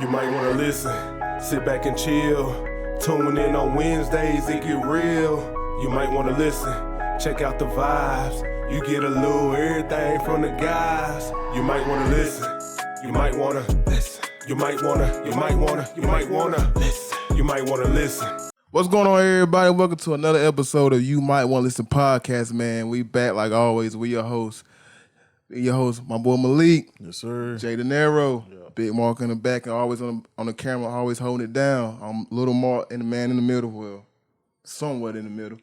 You might wanna listen, sit back and chill. Tune in on Wednesdays, it get real. You might wanna listen, check out the vibes. You get a little everything from the guys. You might wanna listen, you might wanna listen. You might wanna listen. You might wanna listen. What's going on, everybody? Welcome to another episode of You Might Want to Listen podcast, man. We back like always. We your hosts. My boy Malik. Yes, sir. Jay De Niro. Yeah. Big Mark in the back and always on the camera, always holding it down. I'm Little Mark and the man in the middle. Well, somewhat in the middle.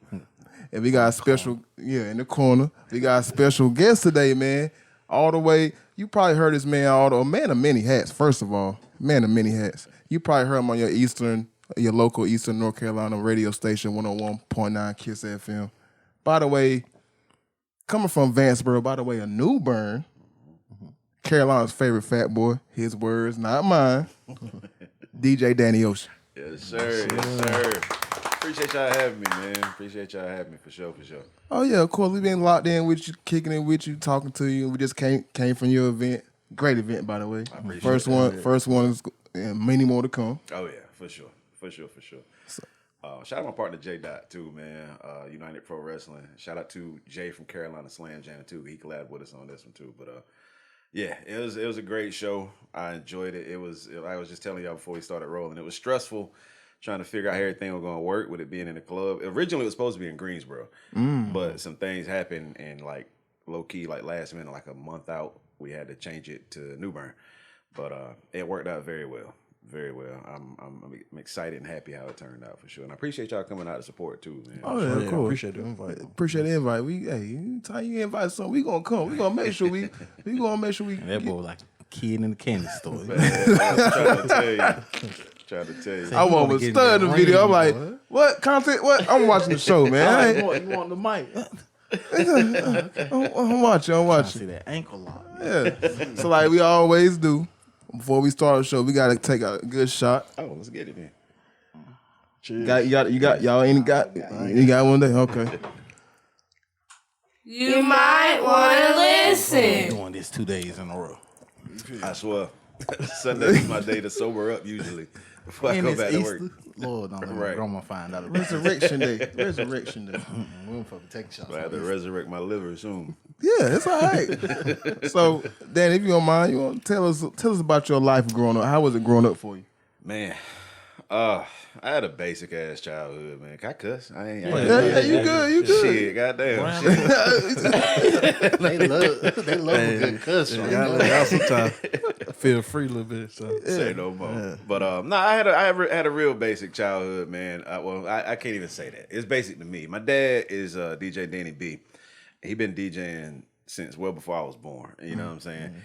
And we got a special, in the corner. We got a special guest today, man. All the way, you probably heard this man, a man of many hats, first of all. Man of many hats. You probably heard him on your local Eastern North Carolina radio station, 101.9 KISS FM. By the way, coming from Vanceboro, by the way, a New Bern, Carolina's favorite fat boy, his words, not mine, DJ Danny Ocean. Yes, sir. Yes, sir. Appreciate y'all having me, man. Appreciate y'all having me, for sure. Oh, yeah, of course. We've been locked in with you, kicking it with you, talking to you. We just came from your event. Great event, by the way. I appreciate First one is many more to come. Oh, yeah, for sure. Shout out my partner J Dot too, man. United Pro Wrestling. Shout out to Jay from Carolina Slam Jam too. He collabed with us on this one too. But it was a great show. I enjoyed it. I was just telling y'all before we started rolling. It was stressful trying to figure out how everything was going to work with it being in the club. Originally it was supposed to be in Greensboro, but some things happened and like low key, like last minute, like a month out, we had to change it to New Bern. But it worked out very well. Very well. I'm excited and happy how it turned out for sure. And I appreciate y'all coming out to support too, man. Oh, yeah, cool. Appreciate the invite. Anytime you invite something, we gonna come. We gonna make sure we That boy like a kid in the candy store. Man, I'm trying to tell you. I was studying the video. I'm like, what content? What? I'm watching the show, man. You want the mic? I'm watching. See that ankle lock. Yeah. So like we always do. Before we start the show, we gotta take a good shot. Oh, let's get it, man. Cheers. You got one day? Okay. You might want to listen. Doing this 2 days in a row. I swear. Sunday is my day to sober up usually before I go back to work. Lord, don't let my grandma find out. Resurrection Day. We don't fucking take shots. I have to resurrect my liver soon. Yeah, it's all right. So, Dan, if you don't mind, you want to tell us about your life growing up. How was it growing up for you? Man, I had a basic ass childhood, man. Can I cuss? I ain't. Yeah, you good. Shit, goddamn. Shit. They love a good cuss. Y'all sometimes feel free a little bit. So. Say no more. Yeah. But I had a real basic childhood, man. I can't even say that. It's basic to me. My dad is DJ Danny B. He been DJing since well before I was born. You know what I'm saying?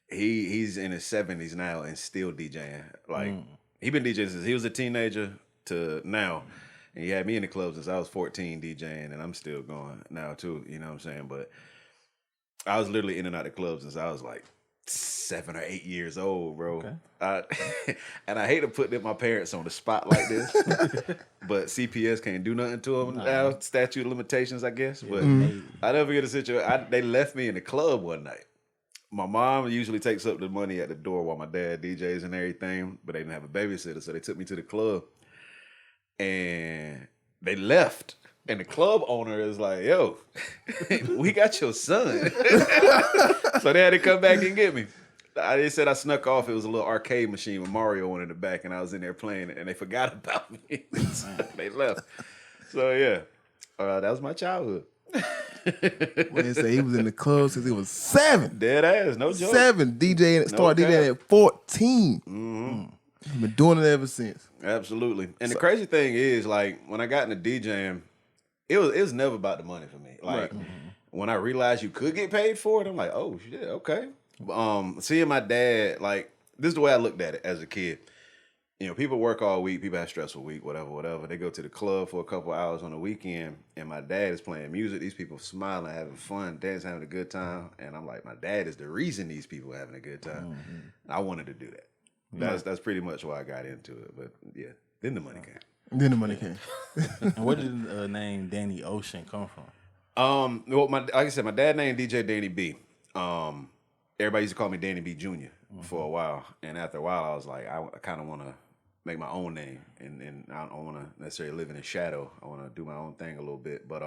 He's in his 70s now and still DJing. Like he been DJing since he was a teenager to now. And he had me in the club since I was 14 DJing, and I'm still going now too. You know what I'm saying? But I was literally in and out of clubs since I was like 7 or 8 years old, bro. Okay. And I hate to put my parents on the spot like this, but CPS can't do nothing to them now. Statute of limitations, I guess. But I never get a situation. They left me in the club one night. My mom usually takes up the money at the door while my dad DJs and everything, but they didn't have a babysitter, so they took me to the club. And they left. And the club owner is like, yo, we got your son. So they had to come back and get me. They said I snuck off. It was a little arcade machine with Mario on in the back, and I was in there playing it, and they forgot about me. So they left. So, yeah, that was my childhood. When they say he was in the club since he was 7. Dead ass, no joke. 7. Started DJing at 14. I've been doing it ever since. Absolutely. And the crazy thing is, like, when I got into DJing, it was never about the money for me. Like, when I realized you could get paid for it, I'm like, oh, shit, okay. Seeing my dad, like, this is the way I looked at it as a kid. You know, people work all week, people have a stressful week, whatever. They go to the club for a couple hours on the weekend, and my dad is playing music. These people smiling, having fun, dad's having a good time. And I'm like, my dad is the reason these people are having a good time. I wanted to do that. That's pretty much why I got into it. But yeah, then the money came. And where did the name Danny Ocean come from? Well, like I said, my dad named DJ Danny B. everybody used to call me Danny B Jr. For a while, and after a while, I was like, I kind of want to make my own name, and I don't want to necessarily live in the shadow. I want to do my own thing a little bit. But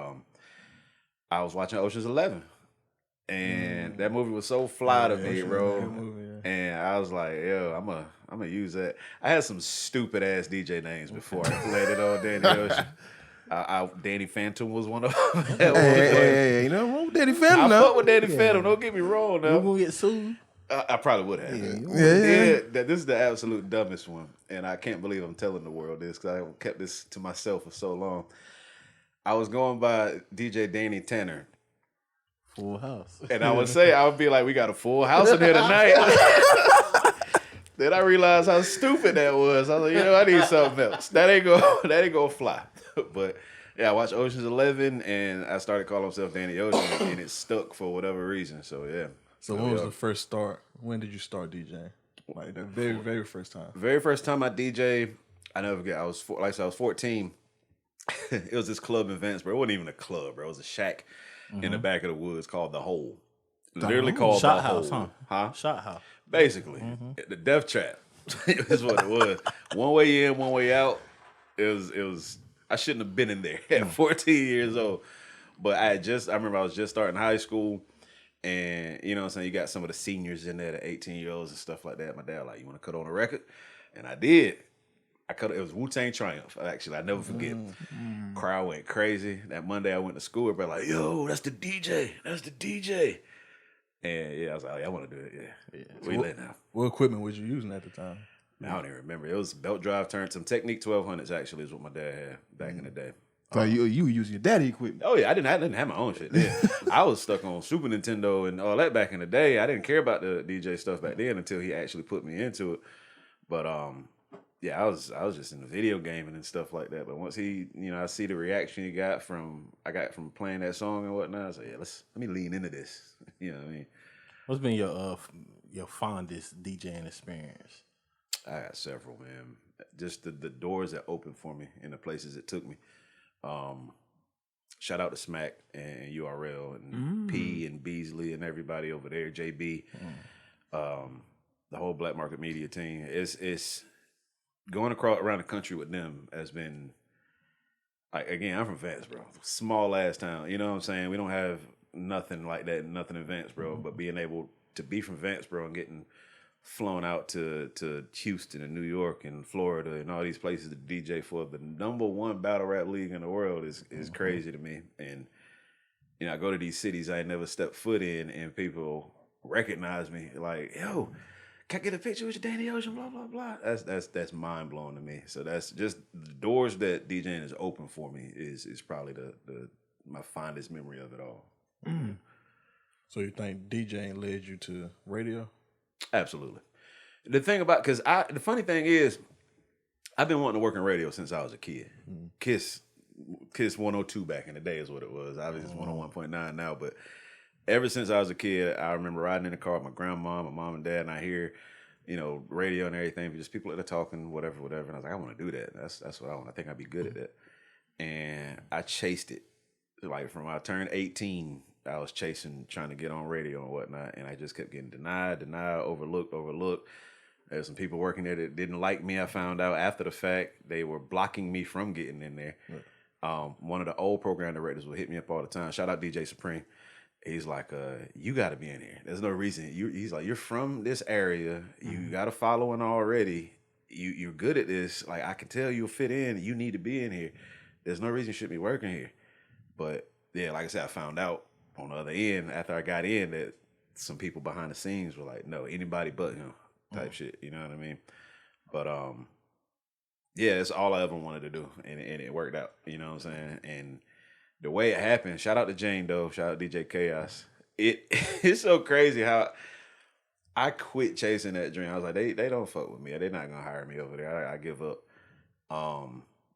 I was watching Ocean's 11, and that movie was so fly to me, bro. And I was like, yo, I'm gonna use that. I had some stupid ass DJ names before I landed on Danny Ocean. Danny Phantom was one of them. Hey, you know wrong with Danny Phantom I now. fuck with Danny Phantom. Don't get me wrong. Now You gonna get sued? I probably would have. Yeah. This is the absolute dumbest one, and I can't believe I'm telling the world this because I kept this to myself for so long. I was going by DJ Danny Tanner. Full house. And I would be like, we got a full house in here tonight. Then I realized how stupid that was. I was like, I need something else. That ain't gonna fly. But yeah, I watched Ocean's 11 and I started calling myself Danny Ocean and it stuck for whatever reason. So yeah. So when was the first start? When did you start DJing? Like the very, very first time. Very first time I DJ, I never forget. I was 14. It was this club in Vance, bro. It wasn't even a club, bro. It was a shack in the back of the woods called The Hole. Literally called Shot The house, Hole. huh? Shot house. Basically. The Death Trap is what it was. One way in, one way out. It was I shouldn't have been in there at 14 years old. But I remember I was just starting high school. And you know what I'm saying? You got some of the seniors in there, the 18-year-olds and stuff like that. My dad like, you want to cut on a record? And I did. It was Wu-Tang Triumph, actually. I never forget. Crowd went crazy. That Monday I went to school, everybody like, yo, that's the DJ. That's the DJ. And yeah, I was like, oh, yeah, I want to do it. Yeah. We lit now. What equipment was you using at the time? I don't even remember. It was belt drive turn, some Technique 1200s actually is what my dad had back in the day. So you were using your daddy equipment. Oh yeah, I didn't have my own shit. Yeah. I was stuck on Super Nintendo and all that back in the day. I didn't care about the DJ stuff back then until he actually put me into it. But yeah, I was just in the video gaming and stuff like that. But once he, I see the reaction he got from playing that song and whatnot. I was like, yeah, let me lean into this. You know what I mean? What's been your fondest DJing experience? I got several, man. Just the doors that opened for me and the places it took me. Shout out to Smack and URL and P and Beasley and everybody over there, JB, the whole Black Market Media team. It's going around the country with them has been like, again, I'm from Vance, bro. Small ass town. You know what I'm saying? We don't have nothing like that, nothing in Vance, bro. But being able to be from Vance, bro, and getting flown out to Houston and New York and Florida and all these places to DJ for the #1 battle rap league in the world is crazy to me. And I go to these cities I ain't never stepped foot in, and people recognize me like, yo, can I get a picture with you, Danny Ocean? Blah blah blah. That's mind blowing to me. So that's just the doors that DJing has opened for me is probably the my fondest memory of it all. So you think DJing led you to radio? Absolutely. The thing about, the funny thing is, I've been wanting to work in radio since I was a kid. Kiss 102 back in the day is what it was. Obviously it's 101.9 now, but ever since I was a kid, I remember riding in the car with my grandma, my mom and dad, and I hear, radio and everything, just people that are talking, whatever. And I was like, I want to do that. That's what I want. I think I'd be good at that. And I chased it. Like from I turned 18, I was trying to get on radio and whatnot, and I just kept getting denied, overlooked. There's some people working there that didn't like me. I found out after the fact they were blocking me from getting in there. One of the old program directors would hit me up all the time. Shout out DJ Supreme. He's like, you got to be in here. There's no reason. He's like, you're from this area. You got a following already. You're good at this. Like, I can tell you'll fit in. You need to be in here. There's no reason you should be working here. But yeah, like I said, I found out on the other end after I got in that some people behind the scenes were like, no, anybody but him type shit. You know what I mean? But yeah, it's all I ever wanted to do, and it worked out. You know what I'm saying? And the way it happened, shout out to Jane Doe, shout out DJ Chaos. It's so crazy how I quit chasing that dream. I was like, they don't fuck with me. They're not gonna hire me over there. I give up.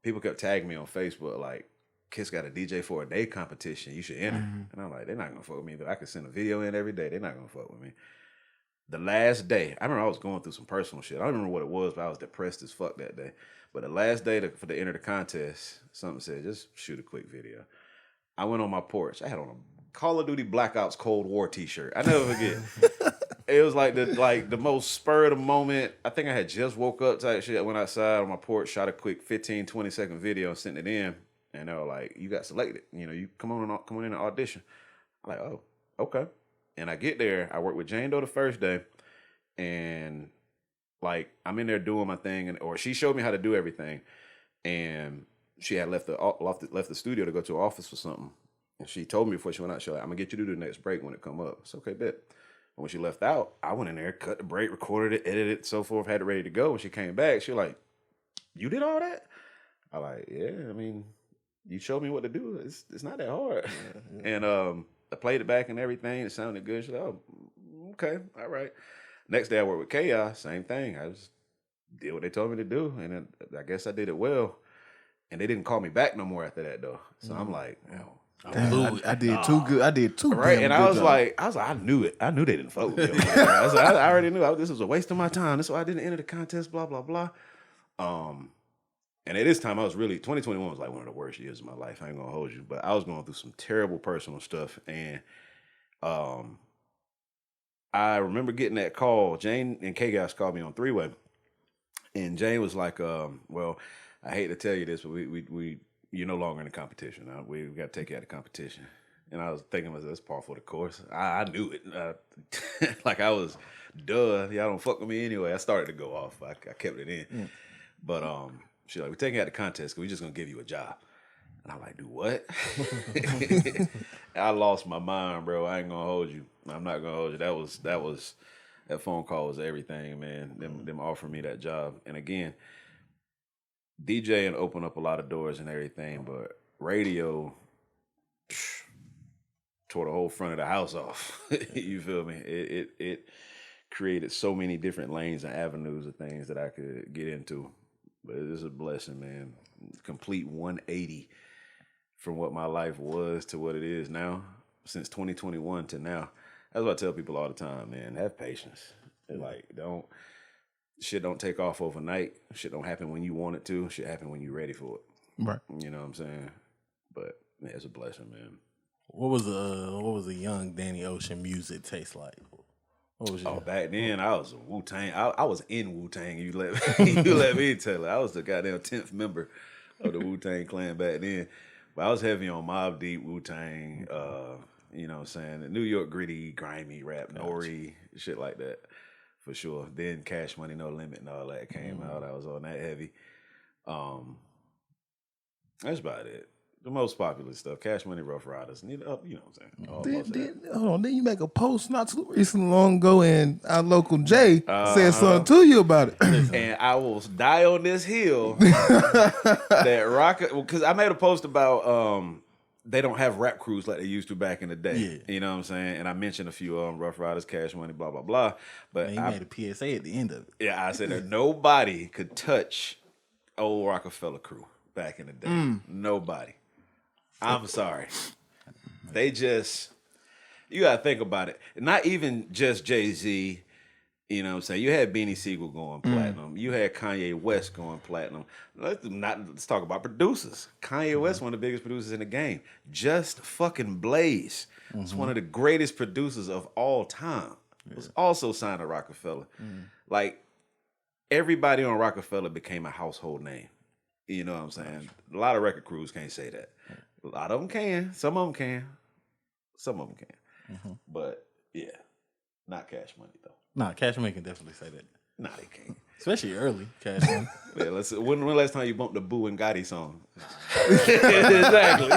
People kept tagging me on Facebook like, Kiss got a DJ for a day competition. You should enter. And I'm like, they're not gonna fuck with me. But I can send a video in every day. They're not gonna fuck with me. The last day, I remember I was going through some personal shit. I don't remember what it was, but I was depressed as fuck that day. But the last day for to enter the contest, something said, just shoot a quick video. I went on my porch. I had on a Call of Duty Black Ops Cold War t-shirt. I never forget. It was like the most spur of the moment. I think I had just woke up type shit. I went outside on my porch, shot a quick 15, 20-second video and sent it in. And they were like, you got selected. You know, you come on in and audition. I'm like, oh, okay. And I get there. I work with Jane Doe the first day. And like I'm in there doing my thing, or she showed me how to do everything. And she had left the studio to go to an office for something. And she told me before she went out, she was like, I'm gonna get you to do the next break when it come up. It's okay, bet. And when she left out, I went in there, cut the break, recorded it, edited it, so forth, had it ready to go. When she came back, she was like, you did all that? I like, yeah, I mean, you showed me what to do. It's not that hard. Yeah. And I played it back and everything. It sounded good. She's like, oh, okay, all right. Next day I worked with Chaos, same thing. I just did what they told me to do. And then I guess I did it well. And they didn't call me back no more after that though. So I'm like, I did too good. I did too right. damn And good I was job. like, I knew it. I knew they didn't fuck with me. I was like, I already knew this was a waste of my time. That's why I didn't enter the contest, blah, blah, blah. And at this time, I was really 2021 was like one of the worst years of my life. I ain't gonna hold you, but I was going through some terrible personal stuff, and I remember getting that call. Jane and K guys called me on three-way, and Jane was like, "Well, I hate to tell you this, but we you're no longer in the competition. We got to take you out of the competition." And I was thinking, that's par for the course. I knew it. Like I was, y'all don't fuck with me anyway. I started to go off. I kept it in, but she's like, we're taking you out of the contest because we're just gonna give you a job. And I'm like, do what? I lost my mind, bro. I ain't gonna hold you. I'm not gonna hold you. That phone call was everything, man. Them offering me that job. And again, DJing opened up a lot of doors and everything, but radio tore the whole front of the house off. You feel me? It created so many different lanes and avenues of things that I could get into. But it's a blessing, man. Complete 180 from what my life was to what it is now, since 2021 to now. That's what I tell people all the time, man. Have patience. Like, shit don't take off overnight. Shit don't happen when you want it to. Shit happen when you're ready for it. Right. You know what I'm saying? But yeah, it's a blessing, man. What was a young Danny Ocean music taste like? What was your... back then I was a Wu-Tang. I was in Wu-Tang. You let me tell it. I was the goddamn 10th member of the Wu-Tang clan back then. But I was heavy on Mobb Deep, Wu-Tang, you know what I'm saying? The New York gritty, grimy rap, Nori, shit like that. For sure. Then Cash Money, No Limit and all that came out. I was on that heavy. That's about it. The most popular stuff, Cash Money, Rough Riders, you know what I'm saying? Hold on, then you make a post not too recently long ago, and our local Jay said something to you about it. And I will die on this hill that Rocket, because I made a post about they don't have rap crews like they used to back in the day. Yeah. You know what I'm saying? And I mentioned a few of them, Rough Riders, Cash Money, blah, blah, blah. But he made a PSA at the end of it. Yeah, I said that nobody could touch old Rockefeller crew back in the day. Nobody. I'm sorry. They just, you got to think about it. Not even just Jay-Z, you know what I'm saying? You had Beanie Siegel going platinum. You had Kanye West going platinum. Let's talk about producers. Kanye West, one of the biggest producers in the game. Just fucking Blaze. It's one of the greatest producers of all time. Was also signed to Rockefeller. Like, everybody on Rockefeller became a household name. You know what I'm saying? A lot of record crews can't say that. A lot of them can. Some of them can. Some of them can. But yeah, not Cash Money though. Nah, Cash Money can definitely say that. Nah, they can't. Especially early Cash Money. Yeah, when the last time you bumped the Boo and Gotti song? Exactly.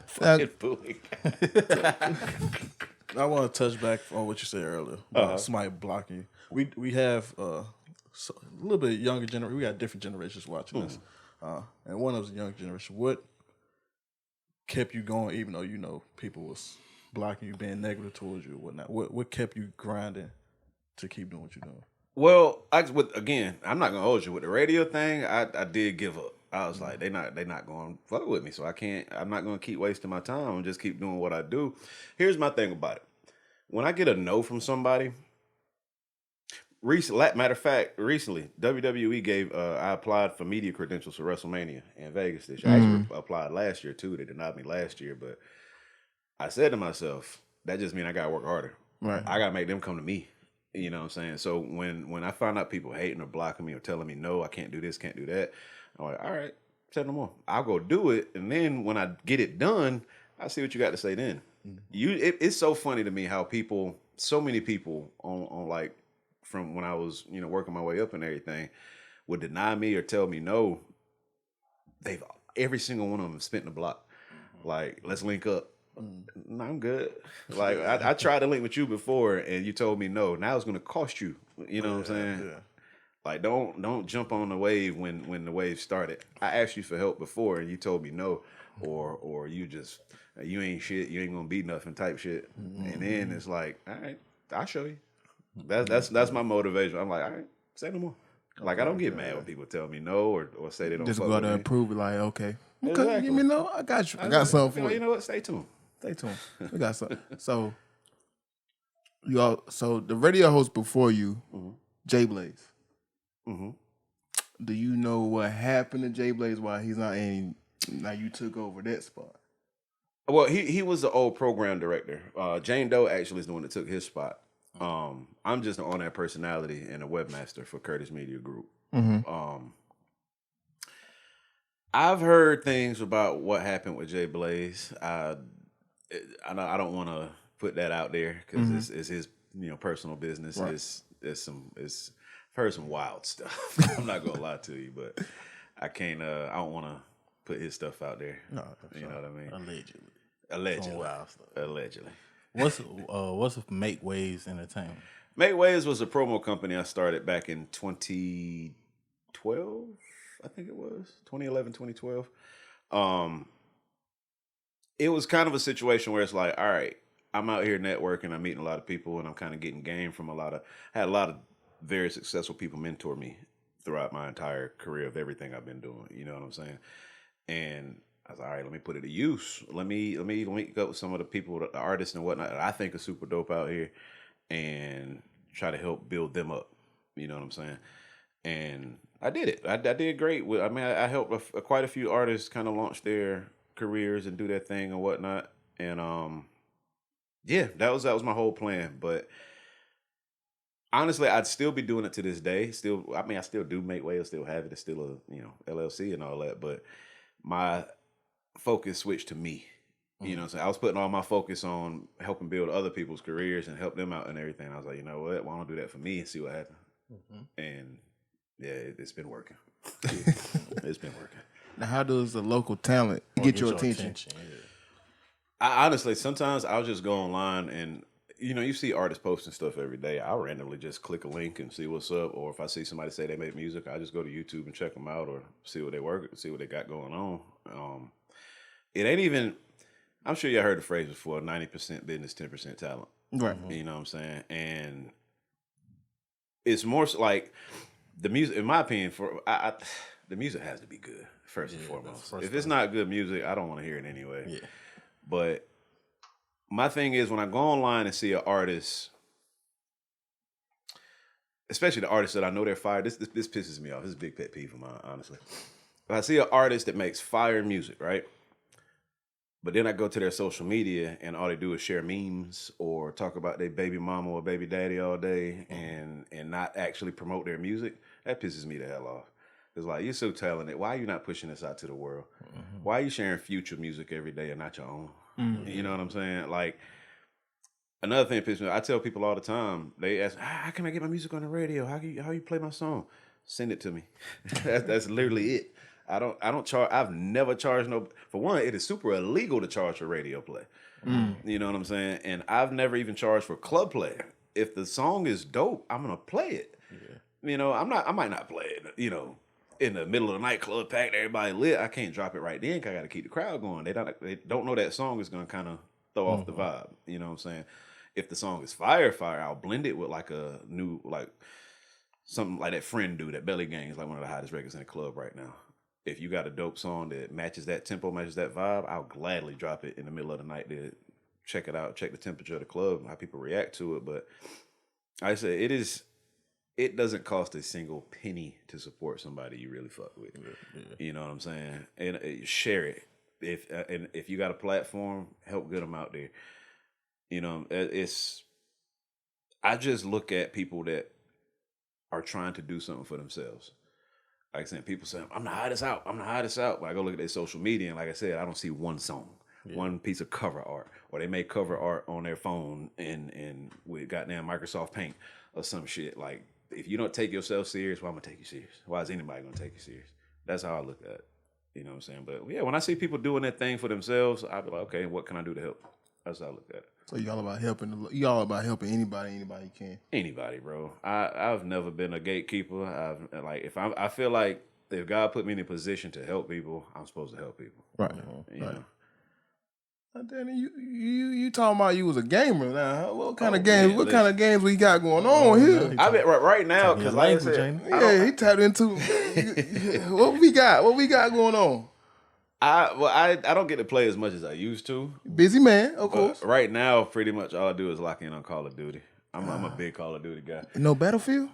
Fucking Boo and Gotti. I want to touch back on what you said earlier about somebody blocking you. We have a little bit younger generation. We got different generations watching this, and one of the younger generation. What kept you going, even though you know people was blocking you, being negative towards you, or whatnot? What kept you grinding to keep doing what you're doing? Well, I'm not gonna hold you with the radio thing. I did give up. I was like, they not going to fuck with me, so I'm not going to keep wasting my time and just keep doing what I do. Here's my thing about it. When I get a no from somebody, matter of fact, recently, WWE gave, I applied for media credentials for WrestleMania in Vegas this year. I actually applied last year too. They denied me last year, but I said to myself, that just means I gotta work harder. Right. I gotta make them come to me. You know what I'm saying? So when I find out people hating or blocking me or telling me no, I can't do this, can't do that, I'm like, all right, say no more. I'll go do it, and then when I get it done, I see what you got to say then. It's so funny to me how so many people on like from when I was working my way up and everything would deny me or tell me no. Every single one of them spent the block. Like, let's link up. No, I'm good. Like I tried to link with you before, and you told me no. Now it's going to cost you. You know what I'm saying? Yeah. Like don't jump on the wave when the wave started. I asked you for help before, and you told me no, or you ain't shit. You ain't gonna be nothing type shit. And then it's like, all right, I'll show you. That's my motivation. I'm like, all right, say no more. Like I don't get mad when people tell me no or say they don't. Just fuck go with there me. and prove it. Like, okay, Exactly. give me no. I got you. I got something for You you. know what? Stay tuned. Stay tuned. We got something. So so the radio host before you, Jay Blaze. Mm-hmm. Do you know what happened to Jay Blaze while he's not in? Now you took over that spot. Well, he was the old program director. Jane Doe actually is the one that took his spot. I'm just an on-air personality and a webmaster for Curtis Media Group. I've heard things about what happened with Jay Blaze. I don't want to put that out there because it's his personal business. Right. I've heard some wild stuff. I'm not gonna lie to you, but I can't. I don't want to put his stuff out there. No, You know what I mean? Allegedly. Allegedly. Wild stuff. Allegedly. What's Make Waves Entertainment? Make Waves was a promo company I started back in 2012. I think it was 2011, 2012. It was kind of a situation where it's like, all right, I'm out here networking, I'm meeting a lot of people, and I'm kind of getting game from I had a lot of very successful people mentor me throughout my entire career of everything I've been doing. You know what I'm saying? And I was like, all right, let me put it to use. Let me link up with some of the people, the artists and whatnot that I think are super dope out here, and try to help build them up. You know what I'm saying? And I did it. I did great. I helped quite a few artists kind of launch their careers and do their thing and whatnot. And yeah, that was my whole plan. But honestly, I'd still be doing it to this day. I still do Make Waves, still have it. It's still a LLC and all that. But my focus switched to me. You know what I'm saying? I was putting all my focus on helping build other people's careers and help them out and everything. I was like, you know what? Why don't I do that for me and see what happens? And yeah, it's been working. It's been working. Now, how does the local talent get your attention? Yeah. I honestly, sometimes I'll just go online and, you see artists posting stuff every day. I'll randomly just click a link and see what's up. Or if I see somebody say they make music, I just go to YouTube and check them out or see what they work, see what they got going on. It ain't even, I'm sure you heard the phrase before, 90% business, 10% talent. Right. You know what I'm saying? And it's more like the music, in my opinion, the music has to be good, first and foremost. If it's not good music, I don't want to hear it anyway. Yeah. But my thing is, when I go online and see an artist, especially the artists that I know they're fire, this pisses me off. This is a big pet peeve of mine, honestly. If I see an artist that makes fire music, right? But then I go to their social media and all they do is share memes or talk about their baby mama or baby daddy all day and not actually promote their music. That pisses me the hell off. It's like, you're so talented. Why are you not pushing this out to the world? Why are you sharing future music every day and not your own? You know what I'm saying? Like, another thing that pisses me off, I tell people all the time, they ask, how can I get my music on the radio? How you play my song? Send it to me. That's literally it. I don't charge. I've never charged no. For one, it is super illegal to charge for radio play. You know what I'm saying? And I've never even charged for club play. If the song is dope, I'm gonna play it. Yeah. I might not play it. In the middle of the nightclub, packed, everybody lit. I can't drop it right then because I got to keep the crowd going. They don't know that song is gonna kind of throw off the vibe. You know what I'm saying? If the song is fire, I'll blend it with like a new something like that Friend Do, that Belly Gang is like one of the hottest records in the club right now. If you got a dope song that matches that tempo, matches that vibe, I'll gladly drop it in the middle of the night to check it out, check the temperature of the club, how people react to it. But like I said, it doesn't cost a single penny to support somebody you really fuck with. Yeah. You know what I'm saying? And share it. if you got a platform, help get them out there. You know, I just look at people that are trying to do something for themselves. Like I said, people say, I'm the hottest out. I'm the hottest out. But I go look at their social media, and like I said, I don't see one song, one piece of cover art. Or they make cover art on their phone and with goddamn Microsoft Paint or some shit. Like, if you don't take yourself serious, why am I gonna take you serious? Why is anybody gonna take you serious? That's how I look at it. You know what I'm saying? But yeah, when I see people doing that thing for themselves, I be like, okay, what can I do to help? That's how I look at it. So you all about helping? You all about helping anybody can. Anybody, bro. I've never been a gatekeeper. I feel like if God put me in a position to help people, I'm supposed to help people. Right. You Right. know? Danny, you talking about you was a gamer now? What kind of Oh, games? man, What kind of games we got going on here? I bet right now, because like I said, Yeah, he tapped into what we got. What we got going on? I don't get to play as much as I used to. Busy man, of But course. right now, pretty much all I do is lock in on Call of Duty. I'm a big Call of Duty guy. No Battlefield.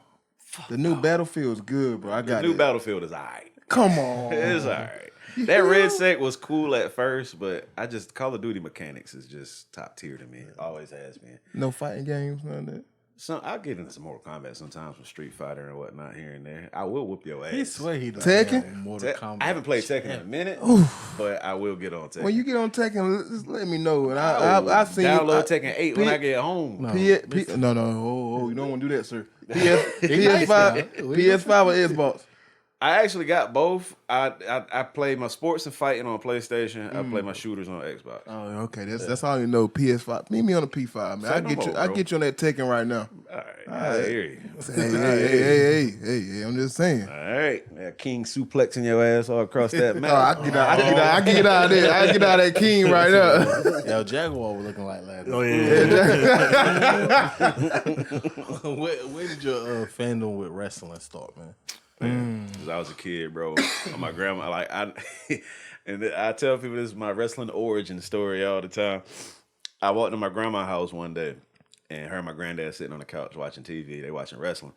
The new Battlefield is good, bro. I got The new it. Battlefield is alright. Come on. It's alright. That red sec was cool at first, but Call of Duty mechanics is just top tier to me. It always has been. No fighting games, none of that. I'll get into some Mortal Kombat sometimes with Street Fighter and whatnot here and there. I will whoop your ass. He swear he does. Tekken? Mortal Kombat. I haven't played Tekken in a minute, but I will get on Tekken. When you get on Tekken, just let me know. And I seen download Tekken 8 when I get home. No, you don't want to do that, sir. PS5 or Xbox? I actually got both. I play my sports and fighting on PlayStation. I play my shooters on Xbox. Oh, okay. That's all you know. PS5. Meet me on the P5, man. I get you on that Tekken right now. All right. I hear you. Hey, I'm just saying. All right. Yeah, King suplexing your ass all across that map. I get out of there. I get out of that king right now. Yo, Jaguar was looking like last night. Oh yeah. Where did your fandom with wrestling start, man? Because I was a kid, bro. My grandma, and I tell people this is my wrestling origin story all the time. I walked in my grandma's house one day and her and my granddad sitting on the couch watching TV. They watching wrestling.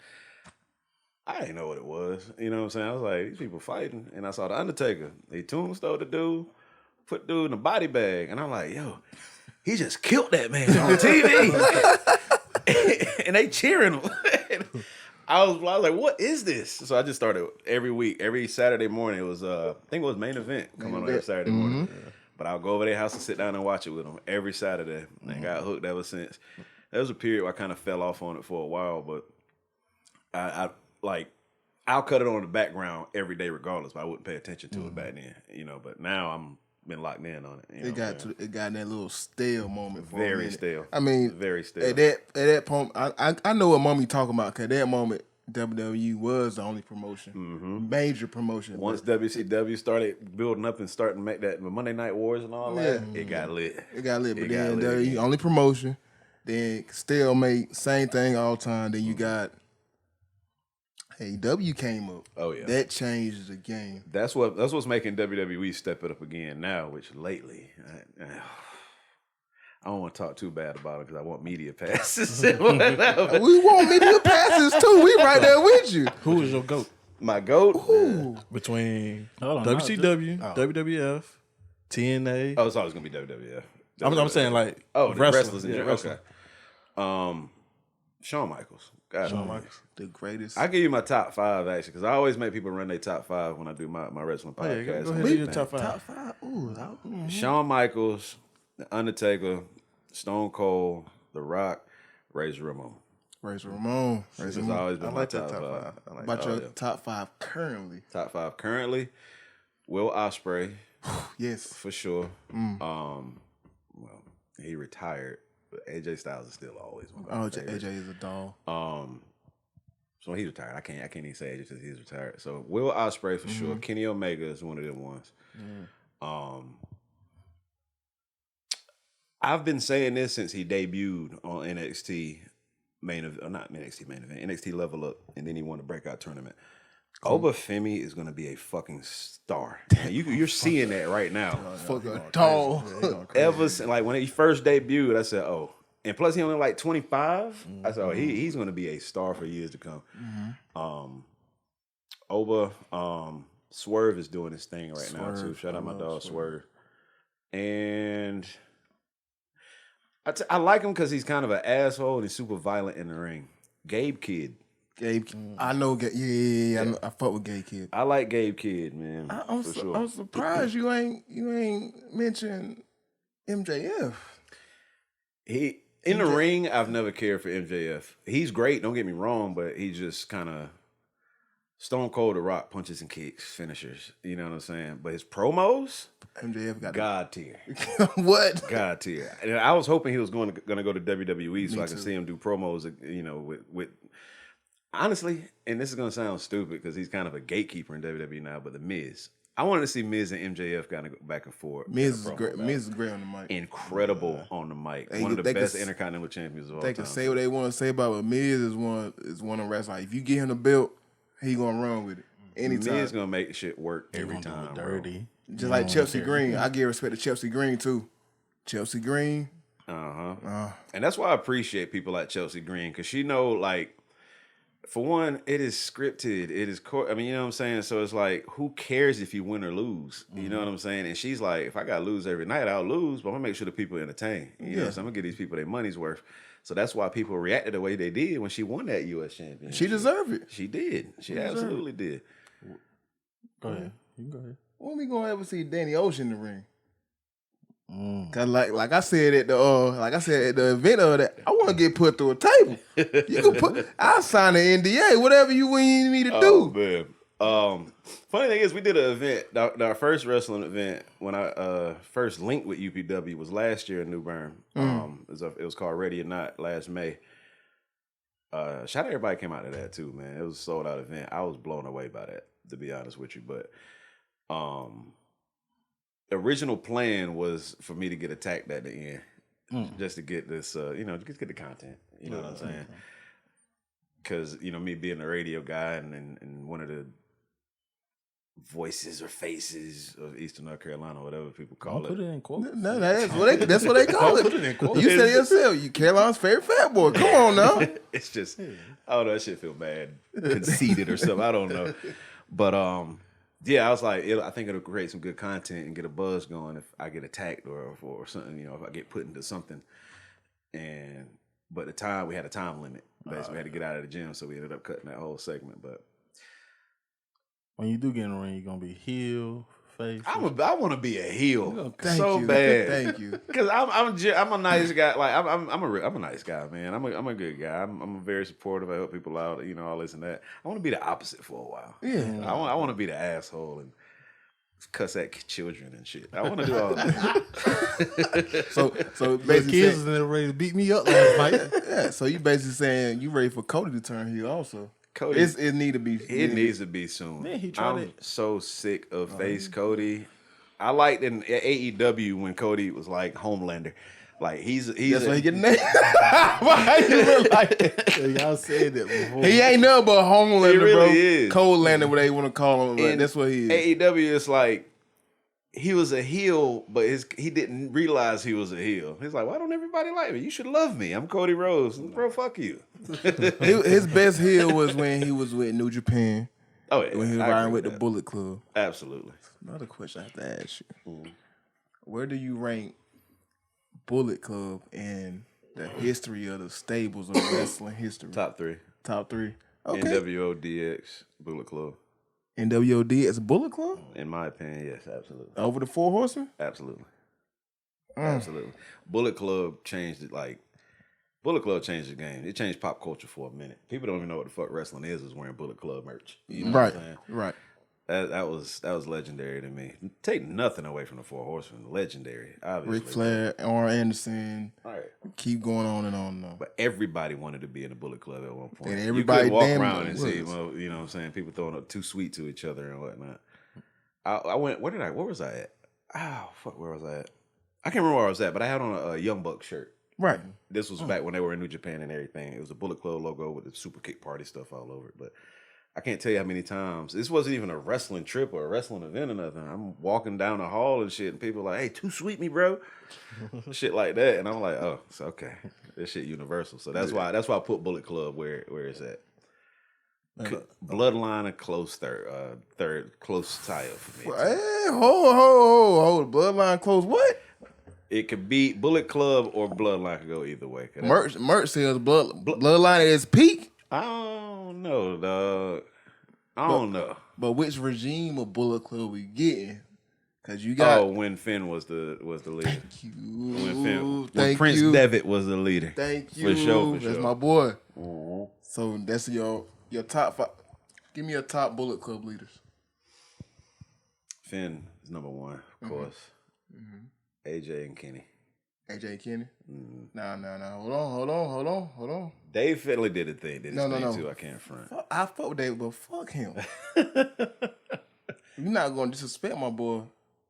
I didn't know what it was. You know what I'm saying? I was like, these people fighting. And I saw The Undertaker. They tombstone the dude, put the dude in a body bag. And I'm like, yo, he just killed that man on TV. And they cheering him. I was like, what is this? So I just started every week, every Saturday morning. It was, I think it was Main Event coming on every Saturday morning. But I'll go over their house and sit down and watch it with them every Saturday. And got hooked ever since. There was a period where I kind of fell off on it for a while, but I'll cut it on the background every day regardless, but I wouldn't pay attention to it back then, but now I'm been locked in on it. It got in that little stale moment for very stale. I mean, very stale. At that point, I know what mommy talking about, because that moment WWE was the only promotion, major promotion. Once WCW started building up and starting to make that Monday Night Wars and all that, it got lit. But then WWE only promotion, then stalemate, same thing all the time. Then you got AEW came up. Oh yeah, that changed the game. That's what's making WWE step it up again now. Which lately, I don't want to talk too bad about it because I want media passes. We want media passes too. We right there with you. Who is your GOAT? My GOAT? Between WCW, WWF, TNA. Oh, it's always gonna be WWF. I'm saying like the wrestlers in general. wrestling. Okay. Shawn Michaels. Shawn Michaels. The greatest. I give you my top 5 actually, because I always make people run their top 5 when I do my wrestling Oh, yeah, podcast. go ahead. Do your top 5. Top 5. Ooh. Shawn Michaels, The Undertaker, Stone Cold, The Rock, Razor Ramon. Razor Ramon. It's always been I my like that top 5. I like About that. your top 5 currently. Top 5 currently. Will Ospreay, Yes. for sure. Well, he retired, but AJ Styles is still always one of my favorites. AJ is a dog. So he's retired. I can't even say AJ because he's retired. So Will Ospreay for sure. Kenny Omega is one of them ones. I've been saying this since he debuted on NXT not NXT main event, NXT Level Up, and then he won the breakout tournament. Oba Femi is going to be a fucking star. And you're seeing that right now. Fuck a dog. Ever since, like when he first debuted, I said, oh. And plus, he only like 25. I said, oh, he's going to be a star for years to come. Oba, Swerve is doing his thing right now too. Shout out my dog Swerve. And I like him because he's kind of an asshole and he's super violent in the ring. Gabe Kidd. Gabe, I know. Yeah. I fuck with Gabe Kid. I like Gabe Kidd, man. Sure. I'm surprised you ain't mentioned MJF. He in the ring. I've never cared for MJF. He's great. Don't get me wrong, but he's just kind of Stone Cold to Rock, punches and kicks, finishers. You know what I'm saying? But his promos, MJF got God tier. What? God tier. And I was hoping he was going to go to WWE so I can see him do promos. You know, with honestly, and this is going to sound stupid because he's kind of a gatekeeper in WWE now. But the Miz, I wanted to see Miz and MJF kind of go back and forth. Miz is great. Miz is great on the mic. Incredible on the mic. One of the best Intercontinental champions of all time. They can say what they want to say about it. But Miz is one of the wrestlers. Like, if you get him the belt, he gonna run with it anytime. Miz gonna make shit work every time. Dirty. Just like Chelsea Green. I give respect to Chelsea Green too. Chelsea Green. And that's why I appreciate people like Chelsea Green because she know, like, for one, it is scripted. It is I mean, you know what I'm saying? So it's like, who cares if you win or lose? You know what I'm saying? And she's like, if I gotta lose every night, I'll lose, but I'm gonna make sure the people are entertained. You know, so I'm gonna give these people their money's worth. So that's why people reacted the way they did when she won that U.S. championship. She deserved it. She did. She absolutely did. Go ahead. You can go ahead. When we gonna ever see Danny Ocean in the ring? Cause like I said at the event of that, I want to get put through a table. You can I'll sign an NDA, whatever you need me to do. Man. Funny thing is, we did an event. Our first wrestling event when I first linked with UPW was last year in New Bern. It was called Ready or Not last May. Shout out everybody came out to that too, man. It was a sold out event. I was blown away by that, to be honest with you. But the original plan was for me to get attacked at the end, just to get this, just get the content. You know what I'm saying? Because me being a radio guy and one of the voices or faces of Eastern North Carolina, whatever people call it. Put it in quotes. No, that's what they call it. Put it in quotes. You said it yourself. You Carolina's favorite fat boy. Come on now. It's just, I don't know, that shit feel bad, conceited or something. I don't know, but yeah, I was like, I think it'll create some good content and get a buzz going if I get attacked or something. If I get put into something, but we had a time limit. Basically, we had to get out of the gym, so we ended up cutting that whole segment. But when you do get in the ring, you're gonna be heel, face. I want to be a heel so you. bad. Thank you. Because I'm a nice guy. Like I'm a nice guy, man. I'm a good guy. I'm very supportive. I help people out. All this and that. I want to be the opposite for a while. Yeah. I want to be the asshole and cuss at children and shit. I want to do all that. So The basically, kids was ready to beat me up last night. yeah. So you basically saying you ready for Cody to turn heel also? Cody, it need to be. it needs to be soon. Man, he tried I'm it. so sick of face Cody. I liked in AEW when Cody was like Homelander. Like he's That's why he getting named. Why you look like that? Y'all said that before. He ain't nothing but Homelander, He really bro. is. Coldlander, what they want to call him. But And that's what he is. AEW is like he was a heel, but he didn't realize he was a heel. He's like, why don't everybody like me? You should love me. I'm Cody Rhodes. Bro, fuck you. His best heel was when he was with New Japan. Oh yeah, When he was I riding agree with the that. Bullet Club. Absolutely. Another question I have to ask you. Where do you rank Bullet Club in the history of the stables of wrestling history? Top 3. Top 3. Okay. NWO, DX, Bullet Club. NWOD as a Bullet Club? In my opinion, yes, absolutely. Over the Four Horsemen? Absolutely. Absolutely. Bullet Club changed it. Bullet Club changed the game. It changed pop culture for a minute. People don't even know what the fuck wrestling is wearing Bullet Club merch. You know what I'm saying? Right. That was legendary to me. Take nothing away from the Four Horsemen. Legendary, obviously. Ric Flair, Arn Anderson. All right. Keep going on and on and on. But everybody wanted to be in the Bullet Club at one point. And You everybody could walk damn around it and was. see, well, you know what I'm saying, people throwing up too sweet to each other and whatnot. I went, where was I at? Oh, fuck, where was I at? I can't remember where I was at, but I had on a Young Buck shirt. Right. This was back when they were in New Japan and everything. It was a Bullet Club logo with the Super Kick Party stuff all over it. But I can't tell you how many times. This wasn't even a wrestling trip or a wrestling event or nothing. I'm walking down the hall and shit, and people are like, hey, too sweet me, bro. Shit like that. And I'm like, oh, it's okay. This shit universal. So that's why I put Bullet Club where it's at. Bloodline a close third close tie up for me. Hey, hold. Bloodline close what? It could be Bullet Club or Bloodline could go either way. Merch says Bloodline at its peak. I don't know, dog. I don't know. But which regime of Bullet Club we getting? Cause you got when Finn was the leader. Thank you. When Prince Devitt was the leader. Thank you. For sure. That's my boy. So that's your top 5. Give me your top Bullet Club leaders. Finn is number 1, of course. AJ and Kenny. AJ and Kenny? Nah. Hold on. Dave Finley did a thing. Did his thing No. too. I can't front. I fuck with Dave, but fuck him. You're not gonna disrespect my boy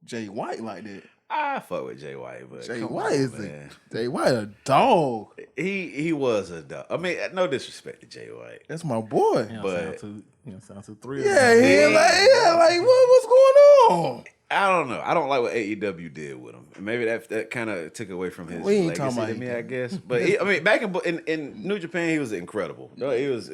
Jay White like that. I fuck with Jay White, but Jay come White on, is man. Jay White a dog. He was a dog. I mean, no disrespect to Jay White. That's my boy. But sound too thrilled. Yeah, like what's going on? I don't know. I don't like what AEW did with him. Maybe that kind of took away from his We ain't legacy talking about to me, AEW. I guess. But I mean, back in New Japan, he was incredible. No, he was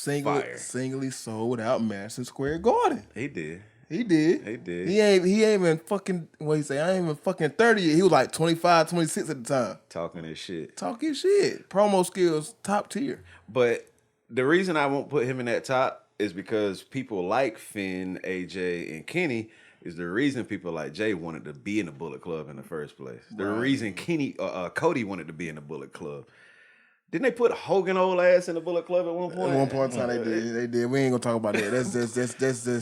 fire. Singly sold out Madison Square Garden. He did. He did. He did. He ain't even fucking, what he say, I ain't even fucking 30 yet. He was like 25, 26 at the time. Talking his shit. Talking shit. Promo skills, top tier. But the reason I won't put him in that top is because people like Finn, AJ, and Kenny is the reason people like Jay wanted to be in the Bullet Club in the first place. The reason Cody wanted to be in the Bullet Club. Didn't they put Hogan old ass in the Bullet Club at one point? At one point in time, they did. We ain't gonna talk about that. That's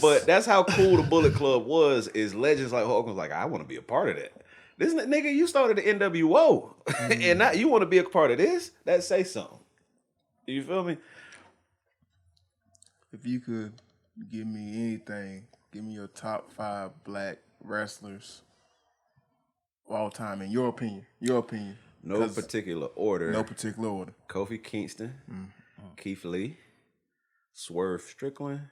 But that's how cool the Bullet Club was. Is legends like Hogan was like, I want to be a part of that. This nigga, you started the NWO, and now you want to be a part of this? That say something. You feel me? If you could give me anything, give me your top 5 black wrestlers of all time, in your opinion. No particular order. No particular order. Kofi Kingston, Keith Lee, Swerve Strickland.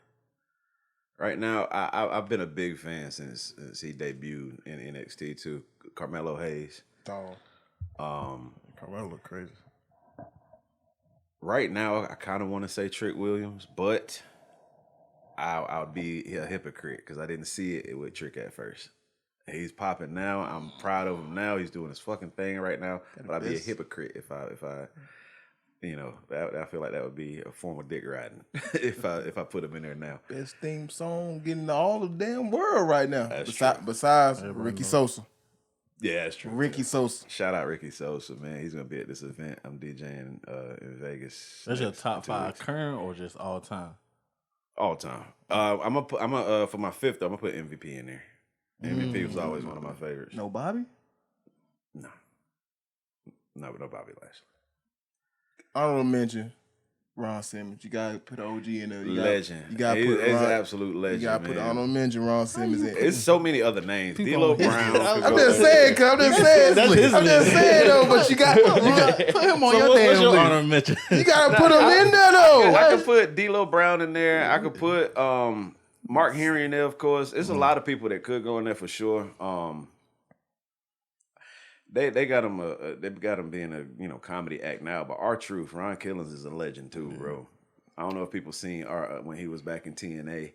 Right now, I've been a big fan since he debuted in NXT too. Carmelo Hayes. Dog. Carmelo look crazy. Right now, I kind of want to say Trick Williams, but I'll be a hypocrite because I didn't see it with Trick at first. He's popping now. I'm proud of him now. He's doing his fucking thing right now. But I'd be a hypocrite if I I feel like that would be a form of dick riding if I put him in there now. Best theme song getting all the damn world right now. That's Besides Ricky Sosa. Yeah, that's true. Ricky Sosa. Shout out Ricky Sosa, man. He's gonna be at this event. I'm DJing in Vegas. That's your top 5 current or just all time? All time. I'm gonna for my 5th. I'm gonna put MVP in there. MVP was always one of my favorites. No Bobby? No, no Bobby Lashley. Honorable mention, Ron Simmons. You gotta put OG in there. Legend. You gotta He's put an Ron, absolute legend. You gotta put honorable mention Ron Simmons in. It's so many other names. D'Lo Brown. I'm just saying, though. But you got put him on your damn list. Honor mention? You gotta put him in there though. I could put D'Lo Brown in there. I could put Mark Henry in there, of course. There's a lot of people that could go in there for sure. They got him being a comedy act now, but R-Truth, Ron Killings is a legend too, bro. I don't know if people seen when he was back in TNA,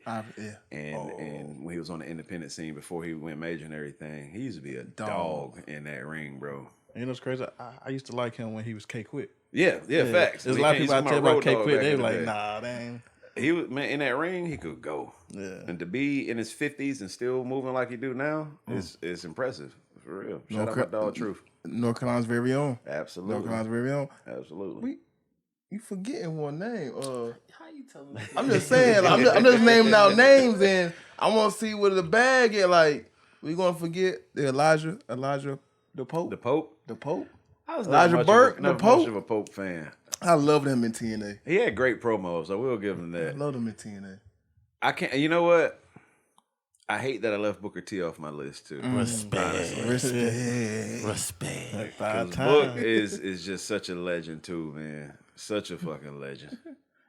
and when he was on the independent scene before he went major and everything. He used to be a dog in that ring, bro. You know what's crazy? I used to like him when he was K-Quick. Yeah, facts. There's a lot of people I tell about K-Quick, they were like, day. nah, dang. He was, man, in that ring, he could go. Yeah. And to be in his 50s and still moving like he do now is impressive. For real. Shout out my dog Truth. North Carolina's very own. Absolutely. North Carolina's very own. Absolutely. You forgetting one name. How you telling me? I'm just saying. I'm just naming out names, and I want to see what the bag is like. We gonna forget the Elijah, the Pope. The Pope? The Pope. I was Elijah Burke, the not Pope. much of a Pope fan. I loved him in TNA. He had great promos, so we'll give him I that. loved him in TNA. I can't. You know what? I hate that I left Booker T off my list too. Respect. Like 5 Book times. is just such a legend too, man. Such a fucking legend.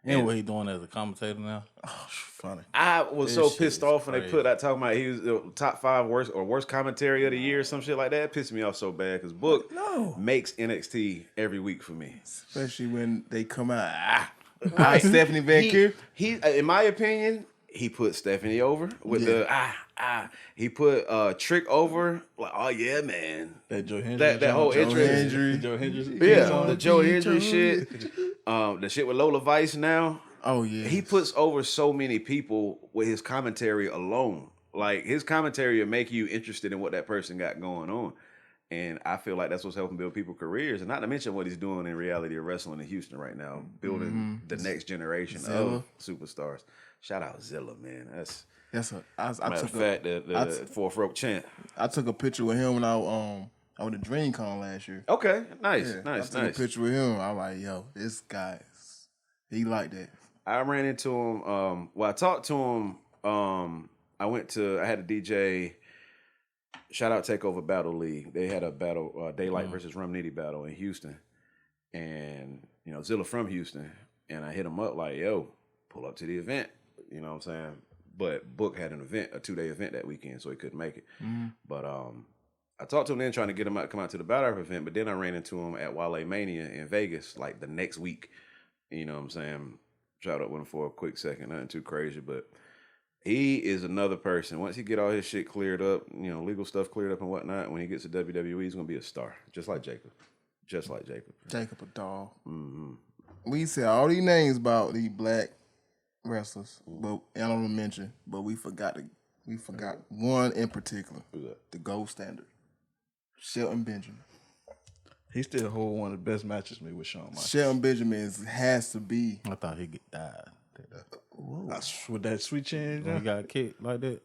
And what he doing as a commentator now? Oh, funny. I was This so shit pissed is off when they crazy. put that talking about he was the top 5 worst commentary of the year, some shit like that. It pissed me off so bad because Book makes NXT every week for me. Especially when they come out. Stephanie Van Kier. He, in my opinion, he put Stephanie over with the He put Trick over. Like, oh yeah, man. That Joe Hendry. That whole entrance. The Joe Hendry. Yeah, the Joe Hendry shit. The shit with Lola Vice now. Oh yeah. He puts over so many people with his commentary alone. Like his commentary will make you interested in what that person got going on. And I feel like that's what's helping build people's careers. And not to mention what he's doing in reality of wrestling in Houston right now, building the next generation of superstars. Shout out Zilla, man. That's I matter took of fact, the fourth rope chant. I took a picture with him when I went to DreamCon last year. Okay, nice. I took a picture with him. I was like, yo, this guy, he like that. I ran into him. I talked to him. I had a DJ. Shout out Takeover Battle League. They had a battle, Daylight versus Rum Nitty battle in Houston, and Zilla from Houston. And I hit him up like, yo, pull up to the event. You know what I'm saying? But Book had an event, a 2-day event that weekend, so he couldn't make it. But I talked to him then trying to get him out, come out to the battle rap event. But then I ran into him at Wale Mania in Vegas like the next week. You know what I'm saying? Shot up with him for a quick second, nothing too crazy, but he is another person. Once he get all his shit cleared up, legal stuff cleared up and whatnot, when he gets to WWE, he's gonna be a star, just like Jacob. Jacob a dog. We said all these names about these black wrestlers, but honorable mention, but we forgot one in particular, the gold standard, Shelton Benjamin. He still hold one of the best matches me with Shawn Michaels. Shelton Benjamin has to be. I thought he'd died. With that sweet chin, When he got kicked like that.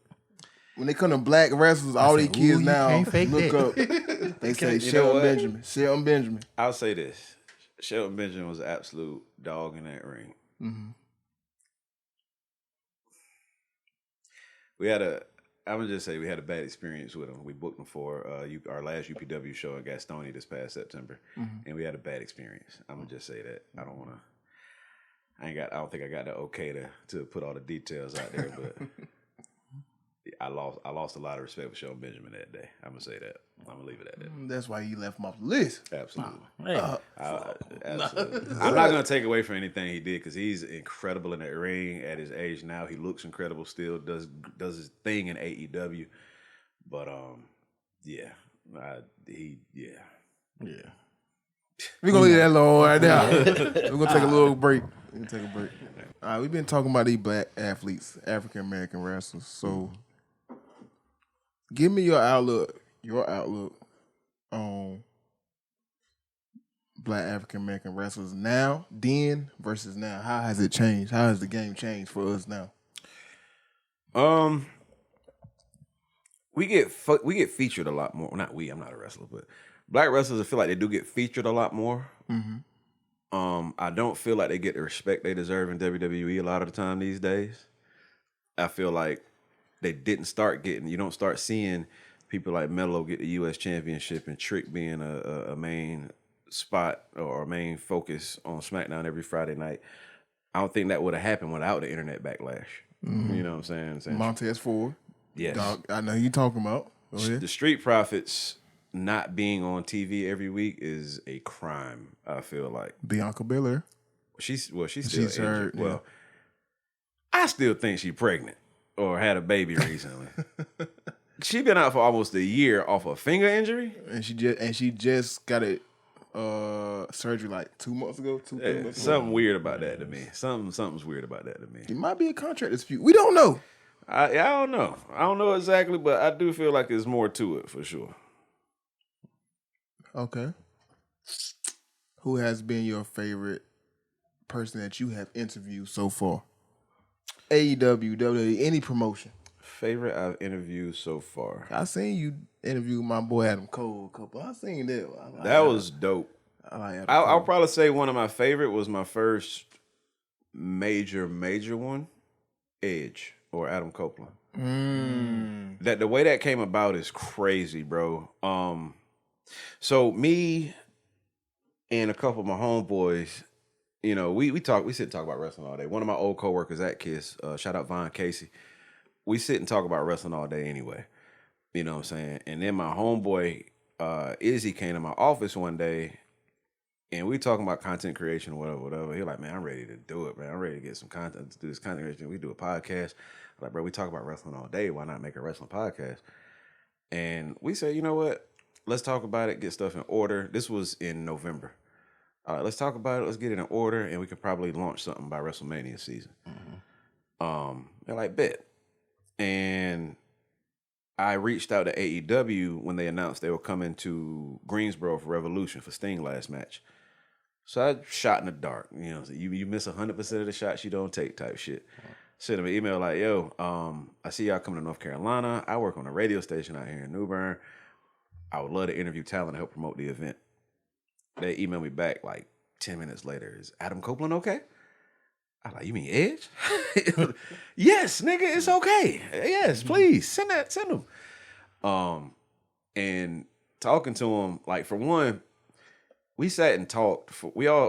When they come to black wrestlers, all these kids you now can't fake look that. up. They say You know Shelton what? Benjamin. Shelton Benjamin. I'll say this: Shelton Benjamin was an absolute dog in that ring. I'm gonna just say we had a bad experience with him. We booked him for our last UPW show in Gastonia this past September, and we had a bad experience. I'm gonna just say that. I don't think I got the okay to put all the details out there, but I lost a lot of respect for Shelton Benjamin that day. I'm gonna say that. I'm gonna leave it at that. That's why you left him off the list. Absolutely. Hey, I'm not gonna take away from anything he did because he's incredible in that ring at his age now. He looks incredible still. Does his thing in AEW, but yeah. We're gonna leave that alone right now. We're gonna take a little break. All right, we've been talking about these black athletes, African American wrestlers. So, give me your outlook on black African American wrestlers then versus now. How has it changed? How has the game changed for us now? We get featured a lot more. Well, not we. I'm not a wrestler, but black wrestlers, I feel like they do get featured a lot more. I don't feel like they get the respect they deserve in WWE a lot of the time these days. I feel like they didn't start getting. You don't start seeing people like Melo get the U.S. Championship and Trick being a main spot or a main focus on SmackDown every Friday night. I don't think that would have happened without the internet backlash. You know what I'm saying? Montez Ford. Yes. Dog, I know you talking about. Go ahead. The Street Profits not being on TV every week is a crime, I feel like. Bianca Belair. She's still She's injured. hurt, yeah. Well, I still think she's pregnant or had a baby recently. She been out for almost a year off a finger injury. And she just got it surgery like 2 months ago. 3 months ago. Something weird about that to me. Something's weird about that to me. It might be a contract dispute. We don't know. I don't know. I don't know exactly, but I do feel like there's more to it for sure. Okay. Who has been your favorite person that you have interviewed so far? AEW, WWE, any promotion. Favorite I've interviewed so far. I seen you interview my boy Adam Cole a couple. I seen that. That was dope. I like Adam I'll Cole. probably say one of my favorite was my first major one, Edge or Adam Copeland. That the way that came about is crazy, bro. So me and a couple of my homeboys, we sit and talk about wrestling all day. One of my old coworkers at KISS, shout out Von Casey, we sit and talk about wrestling all day anyway. You know what I'm saying? And then my homeboy Izzy came to my office one day And we talking about content creation or whatever. He like, man, I'm ready to do it, man. I'm ready to get some content to do this content creation. We do a podcast. I'm like, bro, we talk about wrestling all day. Why not make a wrestling podcast? And we said, you know what? Let's talk about it. Get stuff in order. This was in November. All right, let's talk about it. Let's get it in order, and we could probably launch something by WrestleMania season. They're like, bet. And I reached out to AEW when they announced they were coming to Greensboro for Revolution for Sting last match. So I shot in the dark. You know, so you miss 100% of the shots you don't take type shit. Sent them an email like, yo, I see y'all coming to North Carolina. I work on a radio station out here in New Bern. I would love to interview talent to help promote the event. They emailed me back like 10 minutes later. Is Adam Copeland okay? I like, you mean Edge? Yes, nigga, it's okay. Yes, please send him. And talking to him, like for one, we sat and talked.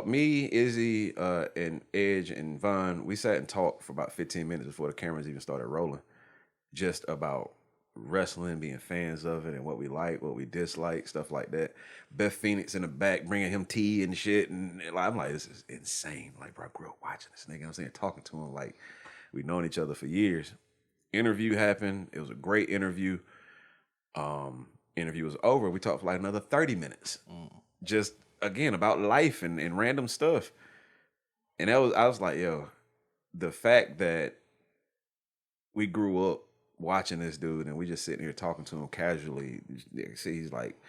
Me, Izzy, and Edge and Von, we sat and talked for about 15 minutes before the cameras even started rolling, just about wrestling, being fans of it, and what we like, what we dislike, stuff like that. Beth Phoenix in the back bringing him tea and shit, and I'm like, this is insane. Like, bro, I grew up watching this nigga. I'm saying, talking to him like we've known each other for years. Interview happened. It was a great interview. Interview was over. We talked for like another 30 minutes, just again about life and random stuff. And I was like, yo, the fact that we grew up watching this dude and we just sitting here talking to him casually, see he's like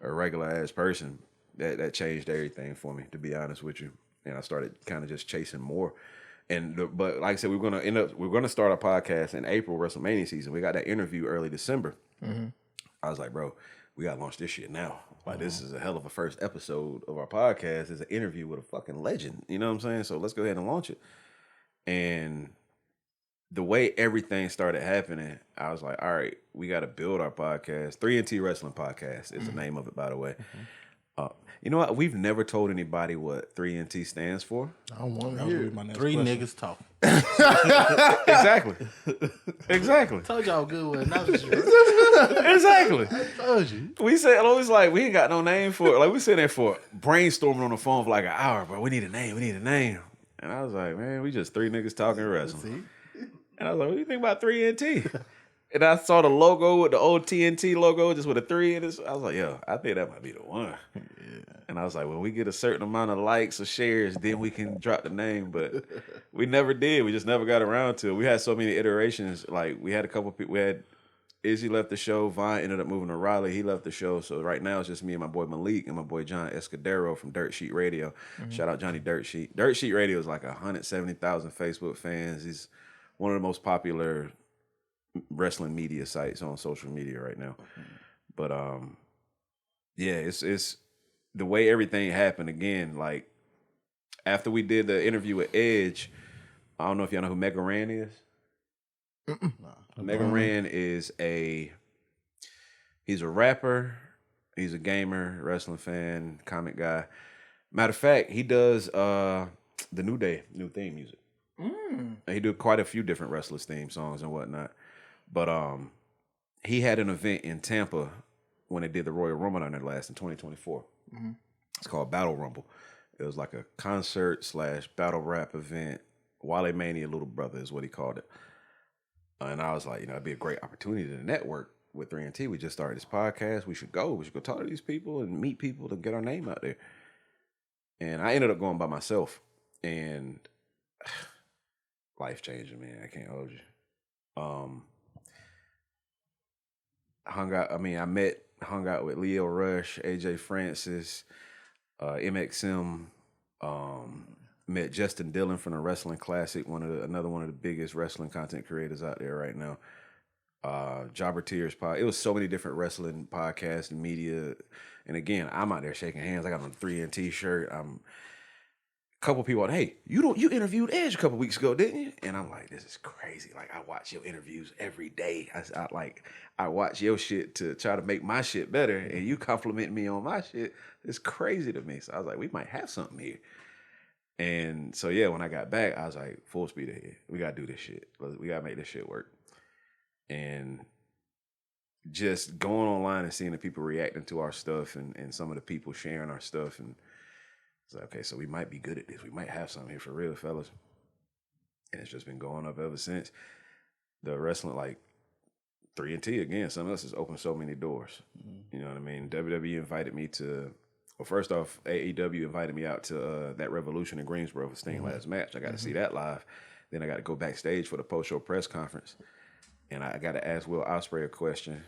a regular ass person, that changed everything for me, to be honest with you. And I started kind of just chasing more. But like I said, we're gonna start our podcast in April, WrestleMania season. We got that interview early December. I was like, bro, we gotta launch this shit now. Like, this is a hell of a first episode of our podcast. It's an interview with a fucking legend. You know what I'm saying? So let's go ahead and launch it. And the way everything started happening, I was like, all right, we got to build our podcast. 3NT Wrestling Podcast is the name of it, by the way. You know what? We've never told anybody what 3NT stands for. I don't want to That was hear gonna it. be my next Three question. niggas talking. Exactly. Told y'all good one. That was Exactly. told you. We said, always like, we ain't got no name for it. Like, we sitting there for brainstorming on the phone for like an hour, bro. We need a name. And I was like, man, we just three niggas talking wrestling. And I was like, what do you think about 3NT? And I saw the logo with the old TNT logo, just with a 3 in it. I was like, yo, I think that might be the one. Yeah. And I was like, when we get a certain amount of likes or shares, then we can drop the name. But we never did. We just never got around to it. We had so many iterations. Like, we had a couple people. We had Izzy left the show. Vine ended up moving to Raleigh. He left the show. So right now it's just me and my boy Malik and my boy John Escudero from Dirt Sheet Radio. Shout out Johnny Dirt Sheet. Dirt Sheet Radio is like 170,000 Facebook fans. He's one of the most popular wrestling media sites on social media right now. But yeah, it's the way everything happened again. Like, after we did the interview with Edge, I don't know if y'all know who Mega Ran is. Mega Ran is he's a rapper, he's a gamer, wrestling fan, comic guy. Matter of fact, he does the new theme music. He did quite a few different wrestlers' theme songs and whatnot. But he had an event in Tampa when they did the Royal Rumble on their last in 2024. It's called Battle Rumble. It was like a concert / battle rap event. Wale Mania Little Brother is what he called it. And I was like, you know, it'd be a great opportunity to network with 3NT. We just started this podcast. We should go talk to these people and meet people to get our name out there. And I ended up going by myself. And life changing, man. I can't hold you. Hung out with Leo Rush, AJ Francis, MXM, met Justin Dillon from the Wrestling Classic, another one of the biggest wrestling content creators out there right now. Jobber Tears pod. It was so many different wrestling podcasts and media. And again, I'm out there shaking hands. I got on a 3NT shirt. Couple people, hey, you interviewed Edge a couple weeks ago, didn't you? And I'm like, this is crazy. Like, I watch your interviews every day. I watch your shit to try to make my shit better, and you compliment me on my shit. It's crazy to me. So I was like, we might have something here. And so yeah, when I got back, I was like, full speed ahead. We gotta do this shit. We gotta make this shit work. And just going online and seeing the people reacting to our stuff and some of the people sharing our stuff and It's like, okay, so we might be good at this. We might have something here for real, fellas. And it's just been going up ever since. The wrestling, like 3T again, something else has opened so many doors. You know what I mean? WWE invited me to, well, first off, AEW invited me out to that Revolution in Greensboro for Sting last match. I got to see that live. Then I got to go backstage for the post-show press conference. And I got to ask Will Ospreay a question.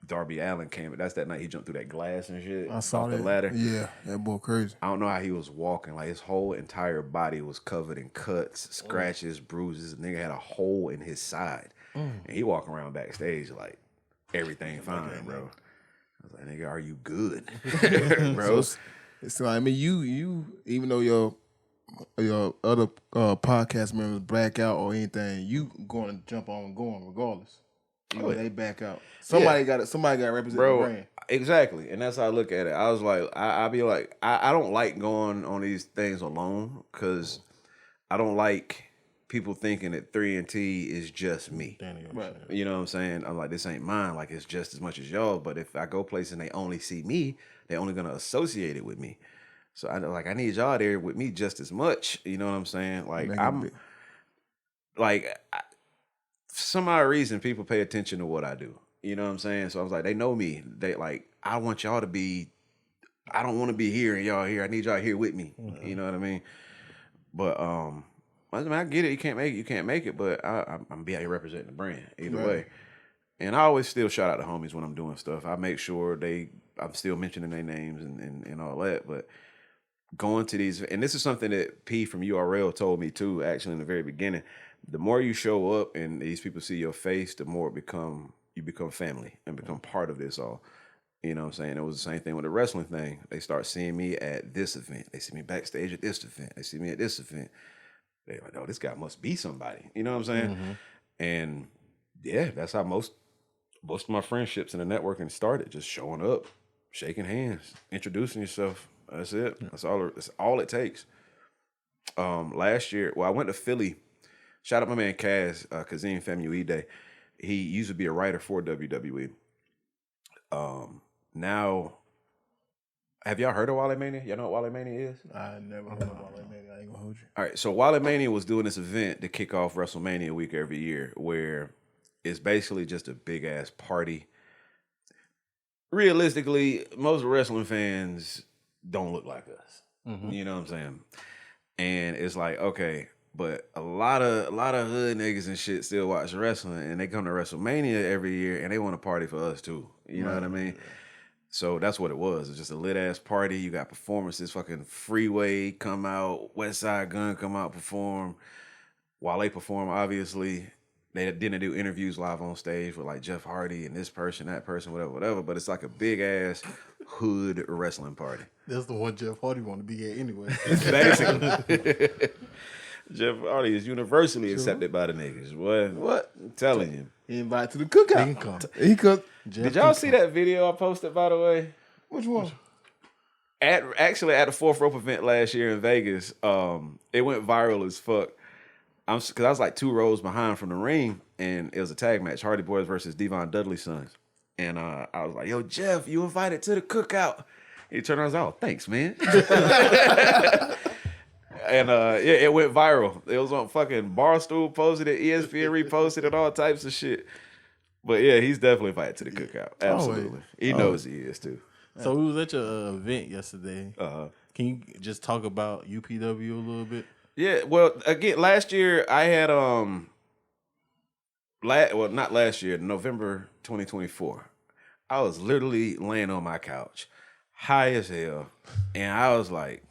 Darby Allin came. That's that night he jumped through that glass and shit. I saw off that. the ladder. Yeah, that boy crazy. I don't know how he was walking. Like his whole entire body was covered in cuts, scratches, bruises. The nigga had a hole in his side, and he walking around backstage like everything fine, bro. I was like, nigga, are you good, bro? So I mean, you even though your other podcast members back out or anything, you going to jump on and going regardless. Even they back out. Somebody got to represent the brand. Exactly, and that's how I look at it. I was like, I be like, I don't like going on these things alone because I don't like people thinking that 3T is just me. Right. You know what I'm saying? I'm like, this ain't mine. Like it's just as much as y'all. But if I go places and they only see me, they only gonna associate it with me. So I need y'all there with me just as much. You know what I'm saying? Like for some odd reason, people pay attention to what I do. You know what I'm saying? So I was like, they know me. They like, I want y'all to be. I don't want to be here and y'all here. I need y'all here with me. You know what I mean? But I get it. You can't make it. You can't make it. But I'm be out here representing the brand either way. And I always still shout out the homies when I'm doing stuff. I make sure I'm still mentioning their names and all that. But going to these, and this is something that P from URL told me too, actually in the very beginning. The more you show up and these people see your face, the more you become family and become part of this all. You know what I'm saying? It was the same thing with the wrestling thing. They start seeing me at this event. They see me backstage at this event. They see me at this event. They're like, oh, this guy must be somebody. You know what I'm saying? And yeah, that's how most of my friendships in the networking started. Just showing up, shaking hands, introducing yourself. That's it. That's all it takes. Last year, I went to Philly. Shout out my man Kaz, Kazim Famuide. He used to be a writer for WWE. Now, have y'all heard of Wale Mania? Y'all know what Wale Mania is? I never heard of Wale Mania. I ain't gonna hold you. All right, so Wale Mania was doing this event to kick off WrestleMania week every year, where it's basically just a big ass party. Realistically, most wrestling fans don't look like us. You know what I'm saying? And it's like, okay, but a lot of hood niggas and shit still watch wrestling, and they come to WrestleMania every year, and they want to party for us too. You know what I mean? So that's what it was. It's just a lit ass party. You got performances. Fucking Freeway come out, West Side Gun come out, perform. While they perform, obviously, they didn't do interviews live on stage with like Jeff Hardy and this person, that person, whatever. But it's like a big ass hood wrestling party. That's the one Jeff Hardy want to be at anyway. Basically. Jeff Hardy is universally accepted by the niggas. What? I'm telling you. He invited to the cookout. He can come. He could. Did y'all see that video I posted, by the way? Which one? At the Fourth Rope event last year in Vegas, it went viral as fuck. Because I was like 2 rows behind from the ring, and it was a tag match, Hardy Boys versus Devon Dudley's Sons. And I was like, yo, Jeff, you invited to the cookout. He turned around and was like, oh, thanks, man. And it went viral. It was on fucking Barstool, posted it, ESPN reposted it, all types of shit. But yeah, he's definitely invited to the cookout. Absolutely. He knows he is too. So we was at your event yesterday. Can you just talk about UPW a little bit? Yeah, well, again, last year I had not last year, November 2024. I was literally laying on my couch, high as hell, and I was like,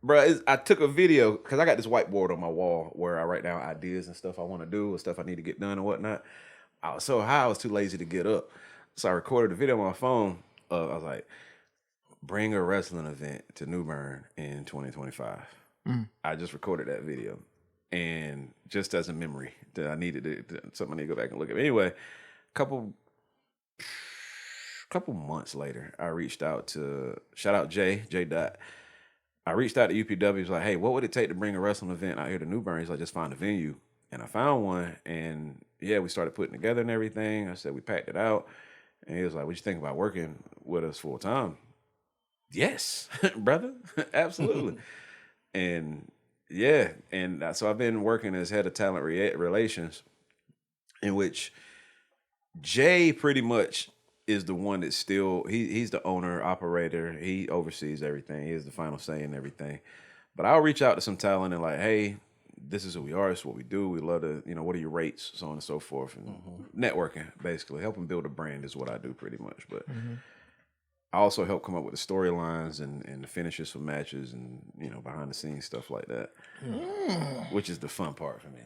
bro, I took a video because I got this whiteboard on my wall where I write down ideas and stuff I want to do and stuff I need to get done and whatnot. I was so high, I was too lazy to get up. So I recorded a video on my phone. I was like, bring a wrestling event to New Bern in 2025. I just recorded that video. And just as a memory that I needed something I need to go back and look at. Anyway, couple months later, I reached out to, shout out J Dot. I reached out to UPW. He was like, hey, what would it take to bring a wrestling event out here to New Bern? He's like, just find a venue. And I found one. And yeah, we started putting together and everything. I said, we packed it out. And he was like, what you think about working with us full time? Yes, brother, absolutely. And yeah, and so I've been working as head of talent relations, in which Jay pretty much is the one that's still he's the owner, operator. He oversees everything. He has the final say in everything. But I'll reach out to some talent and like, hey, this is who we are. This is what we do. We love to, what are your rates, so on and so forth, and networking basically, helping build a brand is what I do pretty much. But I also help come up with the storylines and the finishes for matches and behind the scenes stuff like that, which is the fun part for me.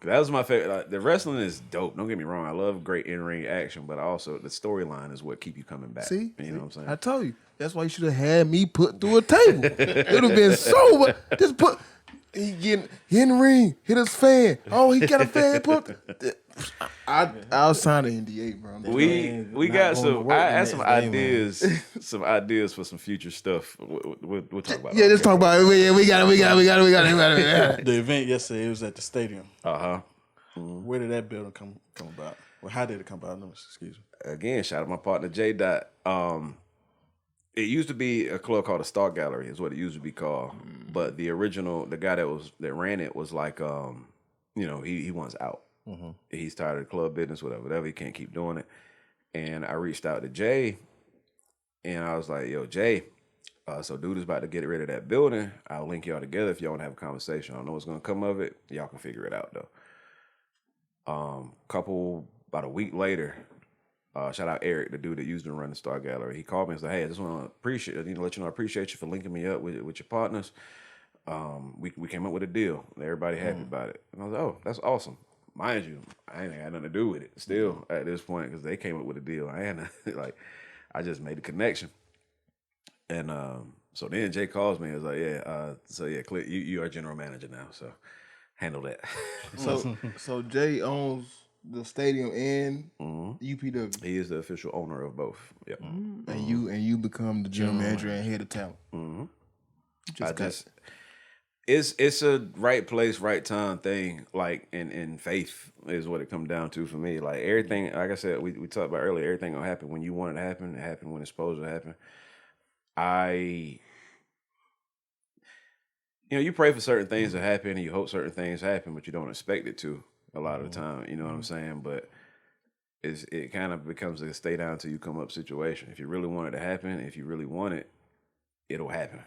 That was my favorite. Like, the wrestling is dope. Don't get me wrong. I love great in ring action, but also the storyline is what keep you coming back. See, you know what I'm saying? I told you. That's why you should have had me put through a table. It would have been so much. Just put. He get in the ring, hit his fan. Oh, he got a fan. I'll sign an NDA, bro. We got some. I had some ideas, some ideas for some future stuff. We'll talk about. Yeah, let's talk about it. We got it. The event yesterday, it was at the stadium. Mm-hmm. Where did that building come about? Well, how did it come about? No, excuse me. Again, shout out my partner J. Dot. It used to be a club called the Star Gallery, is what it used to be called. But the guy that ran it was like, he wants out. He's tired of the club business, whatever. He can't keep doing it. And I reached out to Jay, and I was like, "Yo, Jay, so dude is about to get rid of that building. I'll link y'all together if y'all want to have a conversation. I don't know what's gonna come of it. Y'all can figure it out though." About a week later. Shout out Eric, the dude that used to run the Star Gallery. He called me and said, "Hey, I just want to let you know I appreciate you for linking me up with your partners. We came up with a deal. Everybody happy about it." And I was like, "Oh, that's awesome." Mind you, I ain't had nothing to do with it still at this point because they came up with a deal. I ain't I just made the connection. And so then Jay calls me and was like, Clint, you are general manager now, so handle that. So Jay owns the stadium and UPW. He is the official owner of both. Yep. And you become the general manager and head of talent. It's a right place, right time thing. Like in faith is what it comes down to for me. Like everything, like I said, we talked about earlier. Everything gonna happen when you want it to happen. It happen when it's supposed to happen. You pray for certain things to happen and you hope certain things happen, but you don't expect it to a lot of the time. You know what I'm saying? But it kind of becomes a stay down till you come up situation. If you really want it to happen, if you really want it, it'll happen.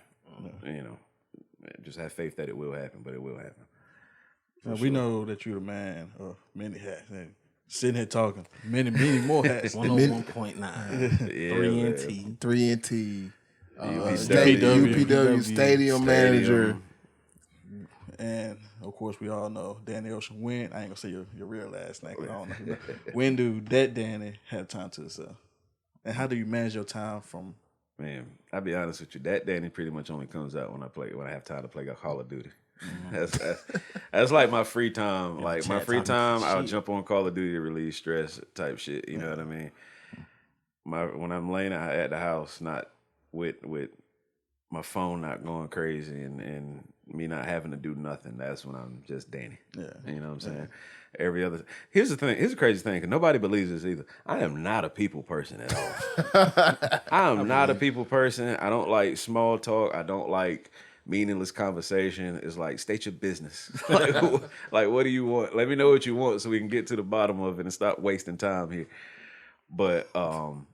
Just have faith that it will happen, but it will happen. We know that you're the man of many hats. And sitting here talking, many more hats. 101.9. 3 and T. UPW. UPW stadium manager. And of course, we all know Danny Ocean. When I ain't gonna say your real last name, 'cause I don't know. When do that Danny have time to himself? And how do you manage your time from? Man, I'll be honest with you. That Danny pretty much only comes out when I have time to play Call of Duty. That's like my free time. Like my free time, I'll jump on Call of Duty to relieve stress type shit. You know what I mean? When I'm laying at the house, not with my phone not going crazy and me not having to do nothing, that's when I'm just Danny. Yeah. You know what I'm saying? Here's the thing. Here's the crazy thing, because nobody believes this either. I am not a people person at all. I am not a people person. I don't like small talk. I don't like meaningless conversation. It's like, state your business. like, what do you want? Let me know what you want so we can get to the bottom of it and stop wasting time here. But I'm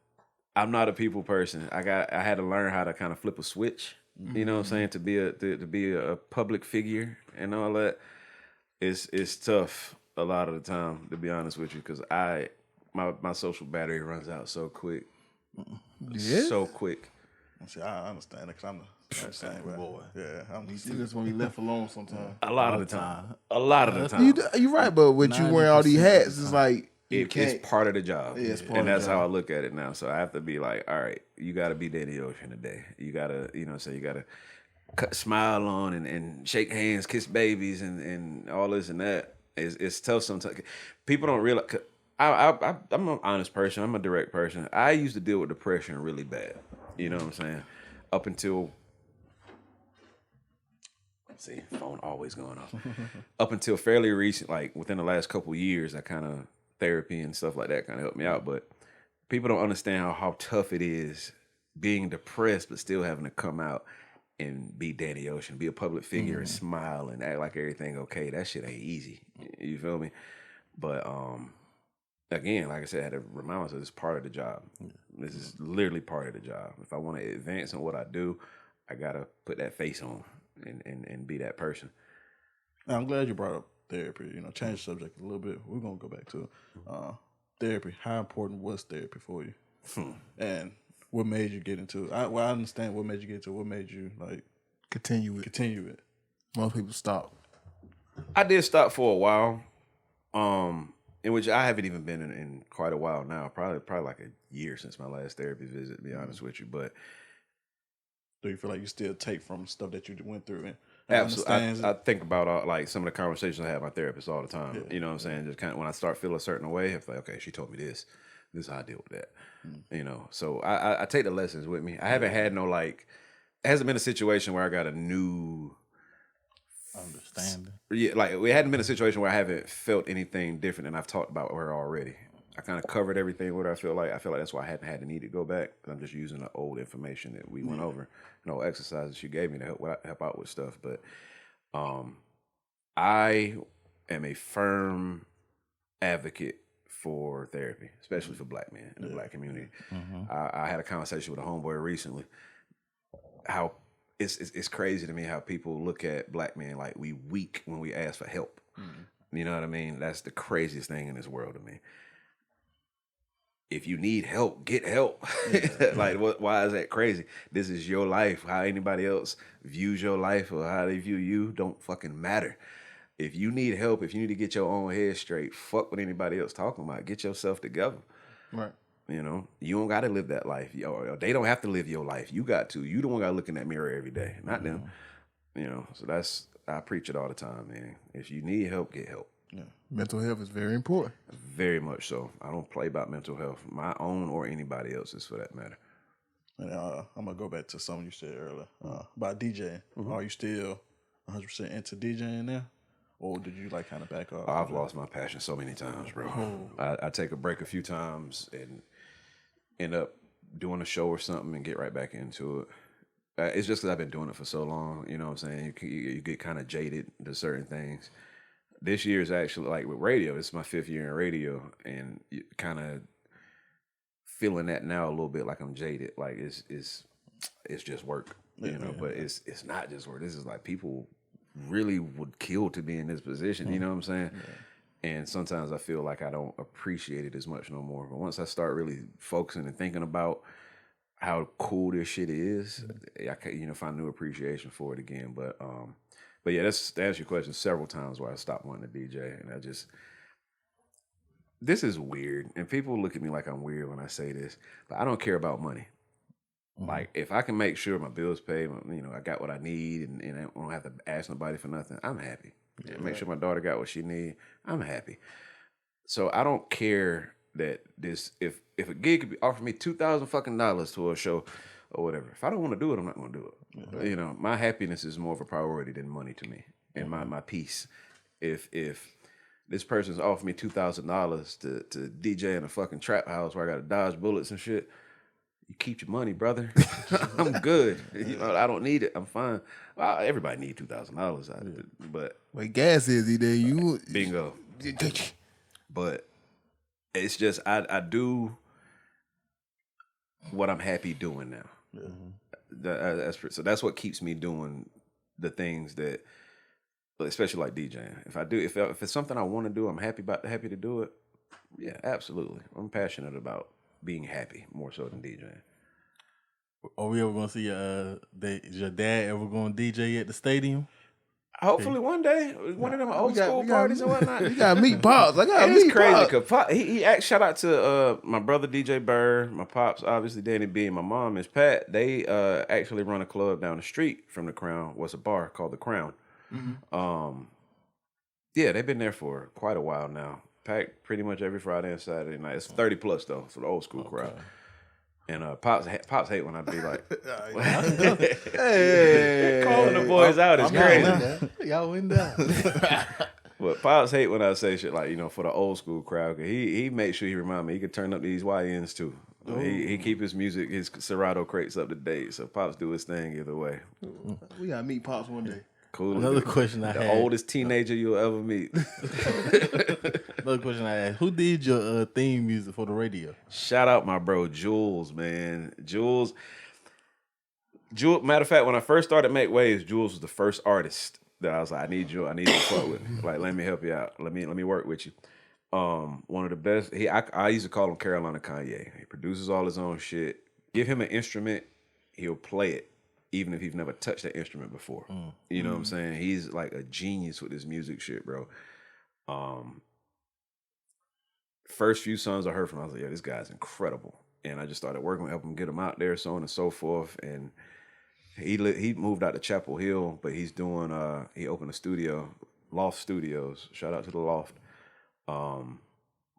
not a people person. I had to learn how to kind of flip a switch. You know what I'm saying? To be a public figure and all that. It's tough a lot of the time, to be honest with you, because my social battery runs out so quick. So quick. See, I understand it because I'm the same way. Boy. Yeah, I'm the That's when we left alone sometimes. A lot of the time. You're right, but with you wearing all these hats, it's like it's part of the job. Yeah, it's part and of the that's job. how I look at it now. So I have to be like, all right, you got to be Danny Ocean today. You got to, you got to smile on and shake hands, kiss babies, and all this and that. It's tough sometimes. People don't realize. I'm an honest person. I'm a direct person. I used to deal with depression really bad. You know what I'm saying? Up until, see, phone always going off. Up until fairly recent, like within the last couple of years, I kind of therapy and stuff like that kind of helped me out. But people don't understand how tough it is being depressed but still having to come out and be Danny Ocean, be a public figure and smile and act like everything okay. That shit ain't easy. You feel me? But again, like I said, I had to remind myself this is part of the job. This is literally part of the job. If I want to advance in what I do, I gotta put that face on and be that person. Now, I'm glad you brought up therapy. Change the subject a little bit. We're gonna go back to therapy. How important was therapy for you? And what made you get into it? I understand what made you get into it. What made you Continue it. Most people stop. I did stop for a while, in which I haven't even been in quite a while now. Probably like a year since my last therapy visit, to be honest with you. But do you feel like you still take from stuff that you went through and absolutely, I think about like some of the conversations I have with my therapist all the time. Yeah. You know what I'm saying? Just kind of when I start feeling a certain way, it's like, okay, she told me this. This is how I deal with that. So I take the lessons with me. I haven't had no it hasn't been a situation where I got a new understanding. Yeah, like it hadn't been a situation where I haven't felt anything different than I've talked about with her already. I kind of covered everything with her. I feel like that's why I hadn't had the need to go back. I'm just using the old information that we went over, exercises she gave me to help out with stuff. But I am a firm advocate for therapy, especially for black men in the black community. I had a conversation with a homeboy recently. How it's crazy to me how people look at black men like we weak when we ask for help. You know what I mean? That's the craziest thing in this world to me. If you need help, get help. Like, why is that crazy? This is your life. How anybody else views your life or how they view you don't fucking matter. If you need help, if you need to get your own head straight, fuck what anybody else talking about. Get yourself together. Right. You don't got to live that life. Or they don't have to live your life. You got to. You the one got to look in that mirror every day, not them. So I preach it all the time, man. If you need help, get help. Yeah. Mental health is very important. Very much so. I don't play about mental health, my own or anybody else's for that matter. And I'm gonna go back to something you said earlier about DJing. Are you still 100% into DJing now, or did you kind of back off? I've lost my passion so many times, bro. I take a break a few times and end up doing a show or something and get right back into it. It's just because I've been doing it for so long. You know what I'm saying? You get kind of jaded to certain things. This year is actually with radio. It's my 5th year in radio, and kind of feeling that now a little bit like I'm jaded. Like it's just work, But it's not just work. This is people really would kill to be in this position. You know what I'm saying? Yeah. And sometimes I feel like I don't appreciate it as much no more. But once I start really focusing and thinking about how cool this shit is, I can find new appreciation for it again. But yeah, that's to answer your question several times where I stopped wanting to DJ, and this is weird, and people look at me like I'm weird when I say this, but I don't care about money. Like if I can make sure my bills paid, I got what I need, and I don't have to ask nobody for nothing, I'm happy. Yeah, make sure my daughter got what she need, I'm happy. So I don't care that if a gig could be offered me $2,000 to a show or whatever. If I don't want to do it, I'm not going to do it. Mm-hmm. My happiness is more of a priority than money to me, and my peace. If this person's offered me $2,000 to DJ in a fucking trap house where I got to dodge bullets and shit, you keep your money, brother. I'm good. I don't need it. I'm fine. Well, everybody need $2,000, but gas is there. You bingo. But it's just I do what I'm happy doing now. Mm-hmm. So that's what keeps me doing the things that, especially like DJing. If it's something I want to do, I'm happy to do it. Yeah, absolutely. I'm passionate about being happy more so than DJing. Are we ever gonna see is your dad ever gonna DJ at the stadium? Hopefully one day, one of them old school parties and whatnot. You gotta meet Pops. It's crazy because he shout out to my brother DJ Burr, my pops obviously Danny B, and my mom is Pat. They actually run a club down the street from the Crown. What's a bar called the Crown? Mm-hmm. Yeah, they've been there for quite a while now. Packed pretty much every Friday and Saturday night. It's 30 plus though for the old school crowd. And Pops hate when I be like, hey, calling the boys out is crazy. Y'all went down. But Pops hate when I say shit like, for the old school crowd. Cause he makes sure he remind me he can turn up these YNs too. He keep his music, his Serato crates up to date. So Pops do his thing either way. We gotta meet Pops one day. Cool. Another question I the had. oldest teenager you'll ever meet. Another question I asked. Who did your theme music for the radio? Shout out my bro Jules, man. Jules. Matter of fact, when I first started Make Waves, Jules was the first artist that I was like, I need you to fuck with me. Like, let me help you out. Let me work with you. One of the best. I used to call him Carolina Kanye. He produces all his own shit. Give him an instrument, he'll play it, even if he's never touched that instrument before. You know what I'm saying? He's like a genius with his music shit, bro. First few songs I heard from him, I was like, yeah, this guy's incredible. And I just started working with helping him get him out there, so on and so forth. And he moved out to Chapel Hill, but he's doing he opened a studio, Loft Studios. Shout out to the Loft.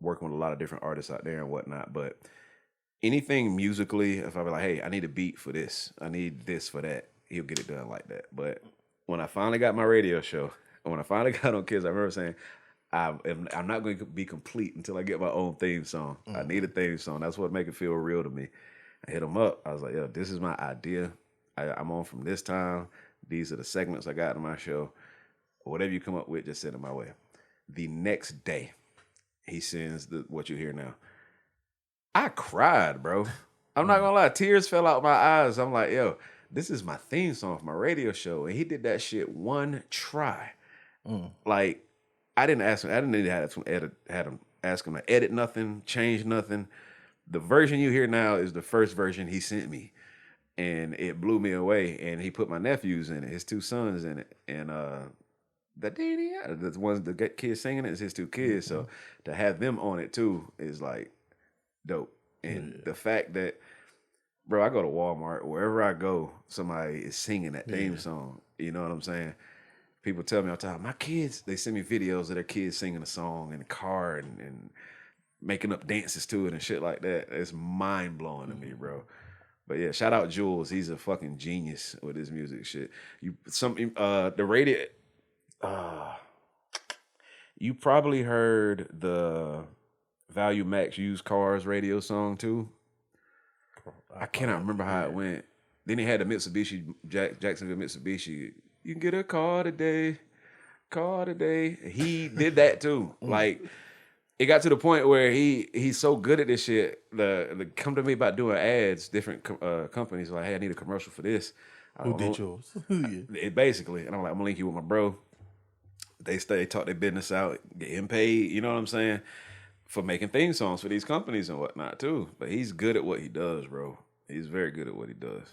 Working with a lot of different artists out there and whatnot. But anything musically, if I be like, hey, I need a beat for this, I need this for that, he'll get it done like that. But when I finally got my radio show, and when I finally got on Kids, I remember saying, I'm not going to be complete until I get my own theme song. I need a theme song. That's what make it feel real to me. I hit him up. I was like, yo, this is my idea. I'm on from this time. These are the segments I got in my show. Whatever you come up with, just send it my way. The next day, he sends what you hear now. I cried, bro. I'm not gonna lie. Tears fell out my eyes. I'm like, yo, this is my theme song for my radio show. And he did that shit one try. Like, I didn't ask him. I didn't need to ask him to edit nothing, change nothing. The version you hear now is the first version he sent me. And it blew me away. And he put my nephews in it, his two sons in it. And the ones the kids singing it is his two kids. So to have them on it too is like dope. And the fact that, bro, I go to Walmart, wherever I go, somebody is singing that theme song. You know what I'm saying? People tell me all the time, my kids, they send me videos of their kids singing a song in the car and making up dances to it and shit like that. It's mind blowing to me, bro. But yeah, shout out Jules. He's a fucking genius with his music shit. The radio. You probably heard the Value Max Used Cars radio song too. I cannot remember how it went. Then he had the Mitsubishi, Jacksonville Mitsubishi. You can get a car today. He did that too. Like, it got to the point where he's so good at this shit. The come to me about doing ads, different companies like, hey, I need a commercial for this. Who did yours? It basically, and I'm like, I'm gonna link you with my bro. They talk their business out, get him paid. You know what I'm saying? For making theme songs for these companies and whatnot too. But he's good at what he does, bro. He's very good at what he does.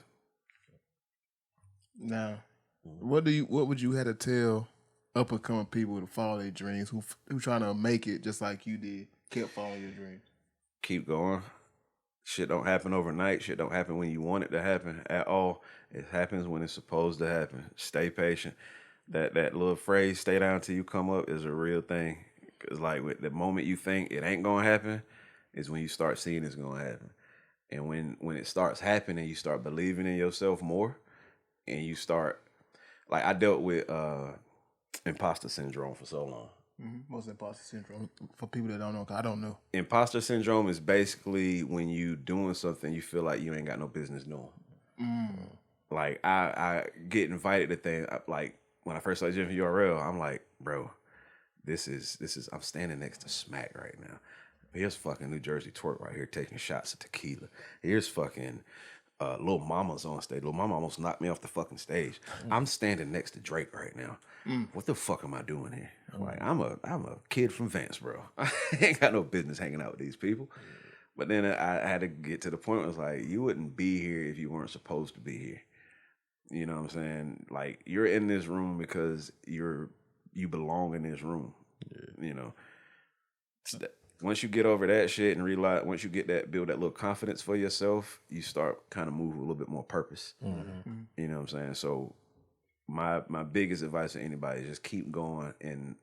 Now, what would you have to tell up and coming people to follow their dreams who trying to make it just like you did, kept following your dreams? Keep going. Shit don't happen overnight. Shit don't happen when you want it to happen at all. It happens when it's supposed to happen. Stay patient. That little phrase, stay down till you come up, is a real thing. Because like with the moment you think it ain't gonna happen is when you start seeing it's gonna happen. And when it starts happening, you start believing in yourself more, and you start, like, I dealt with imposter syndrome for so long. What's imposter syndrome? For people that don't know, 'cause I don't know. Imposter syndrome is basically when you doing something you feel like you ain't got no business doing. Like, I get invited to things, like, when I first started Jim URL, I'm like, bro, this is I'm standing next to Smack right now. Here's fucking New Jersey Twerk right here taking shots of tequila. Here's fucking Lil Mama's on stage. Lil Mama almost knocked me off the fucking stage. I'm standing next to Drake right now. What the fuck am I doing here? Like, I'm a kid from Vance, bro. I ain't got no business hanging out with these people. But then I had to get to the point where it was like, you wouldn't be here if you weren't supposed to be here. You know what I'm saying? Like, you're in this room because you belong in this room. You know? Once you get over that shit and realize, once you get build that little confidence for yourself, you start kind of moving with a little bit more purpose. You know what I'm saying? So my biggest advice to anybody is just keep going and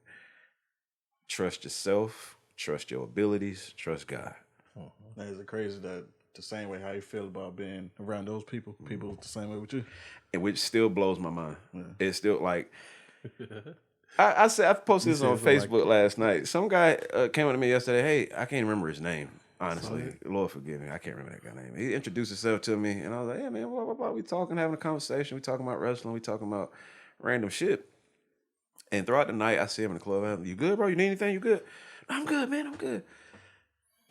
trust yourself, trust your abilities, trust God. That is crazy that the same way how you feel about being around those people the same way with you. And which still blows my mind. It's still like, I posted this on Facebook last night. Some guy came up to me yesterday. Hey, I can't remember his name. Honestly, Lord forgive me. I can't remember that guy's name. He introduced himself to me, and I was like, "Yeah, man, what about we talking, having a conversation? We talking about wrestling. We talking about random shit." And throughout the night, I see him in the club. I'm, "You good, bro? You need anything? You good?" "I'm good, man. I'm good."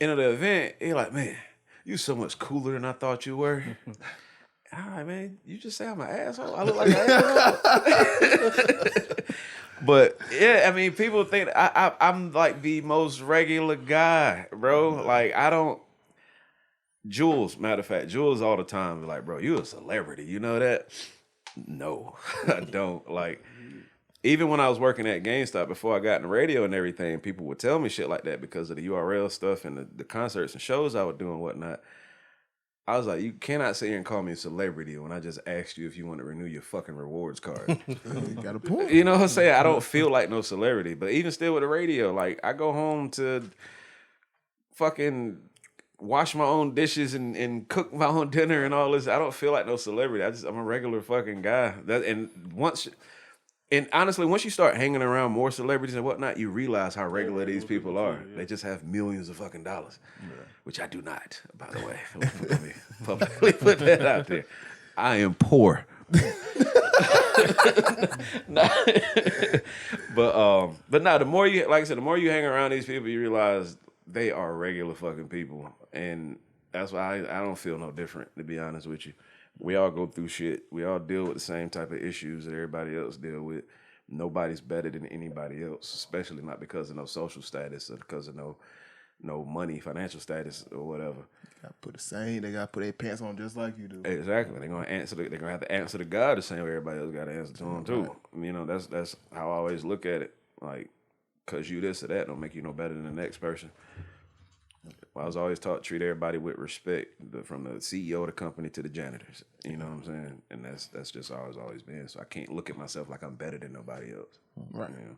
End of the event, he like, "Man, you so much cooler than I thought you were." All right, man. You just say I'm an asshole. I look like an asshole. But yeah, I mean, people think I'm like the most regular guy, bro. Like I don't. Jules, matter of fact, Jules all the time be like, "Bro, you a celebrity. You know that?" No, I don't. Like, even when I was working at GameStop before I got in the radio and everything, people would tell me shit like that because of the URL stuff and the concerts and shows I would do and whatnot. I was like, you cannot sit here and call me a celebrity when I just asked you if you want to renew your fucking rewards card. You got a point. You know what I'm saying? I don't feel like no celebrity. But even still with the radio, like I go home to fucking wash my own dishes and cook my own dinner and all this. I don't feel like no celebrity. I'm a regular fucking guy. And honestly, once you start hanging around more celebrities and whatnot, you realize how regular these people are. They just have millions of fucking dollars, which I do not, by the way. Let me publicly put that out there. I am poor. But no, the more you, like I said, the more you hang around these people, you realize they are regular fucking people, and that's why I don't feel no different, to be honest with you. We all go through shit. We all deal with the same type of issues that everybody else deal with. Nobody's better than anybody else, especially not because of no social status or because of no money, financial status or whatever. They gotta put their pants on just like you do. Exactly. They're gonna have to answer to God the same way everybody else gotta answer to him too. Right. You know, that's how I always look at it. Like, cause you this or that don't make you no better than the next person. I was always taught treat everybody with respect, from the CEO of the company to the janitors. You know what I'm saying? And that's just how it's always been. So I can't look at myself like I'm better than nobody else. Right. You know?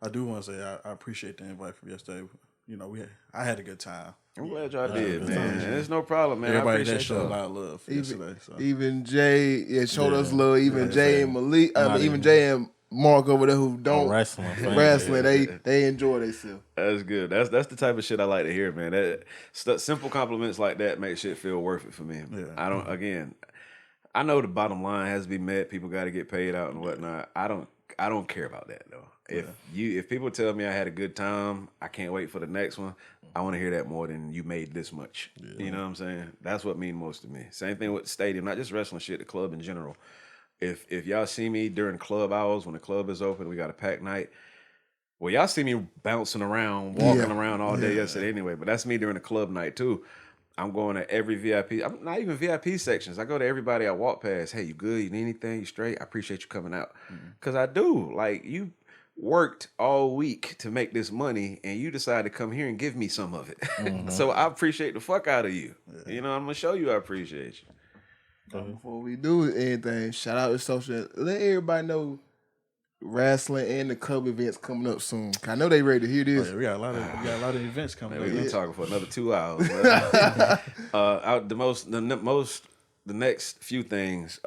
I do want to say I appreciate the invite from yesterday. You know, I had a good time. I'm glad y'all did, man. There's no problem, man. Everybody I appreciate that showed a y'all. lot of love yesterday. So. Even Jay showed us love. Even Yeah, Jay and Malik, even Jay and Mark over there who don't wrestling, they enjoy themselves. That's good. That's the type of shit I like to hear, man. Simple compliments like that make shit feel worth it for me. Yeah. I know the bottom line has to be met. People got to get paid out and whatnot. I don't care about that though. If people tell me I had a good time, I can't wait for the next one. I want to hear that more than you made this much. Yeah. You know what I'm saying? That's what means most to me. Same thing with the stadium, not just wrestling shit, the club in general. If y'all see me during club hours when the club is open, we got a packed night. Well, y'all see me bouncing around, walking around all day yesterday anyway, but that's me during the club night too. I'm going to every VIP. I'm not even VIP sections. I go to everybody I walk past. Hey, you good? You need anything? You straight? I appreciate you coming out. Because I do. Like, you worked all week to make this money, and you decided to come here and give me some of it. So I appreciate the fuck out of you. Yeah. You know, I'm going to show you I appreciate you. Before we do anything, shout out to social. Let everybody know wrestling and the club events coming up soon. I know they ready to hear this. Oh, yeah, we got a lot of events coming. Man, we've been talking for another 2 hours. The next few things.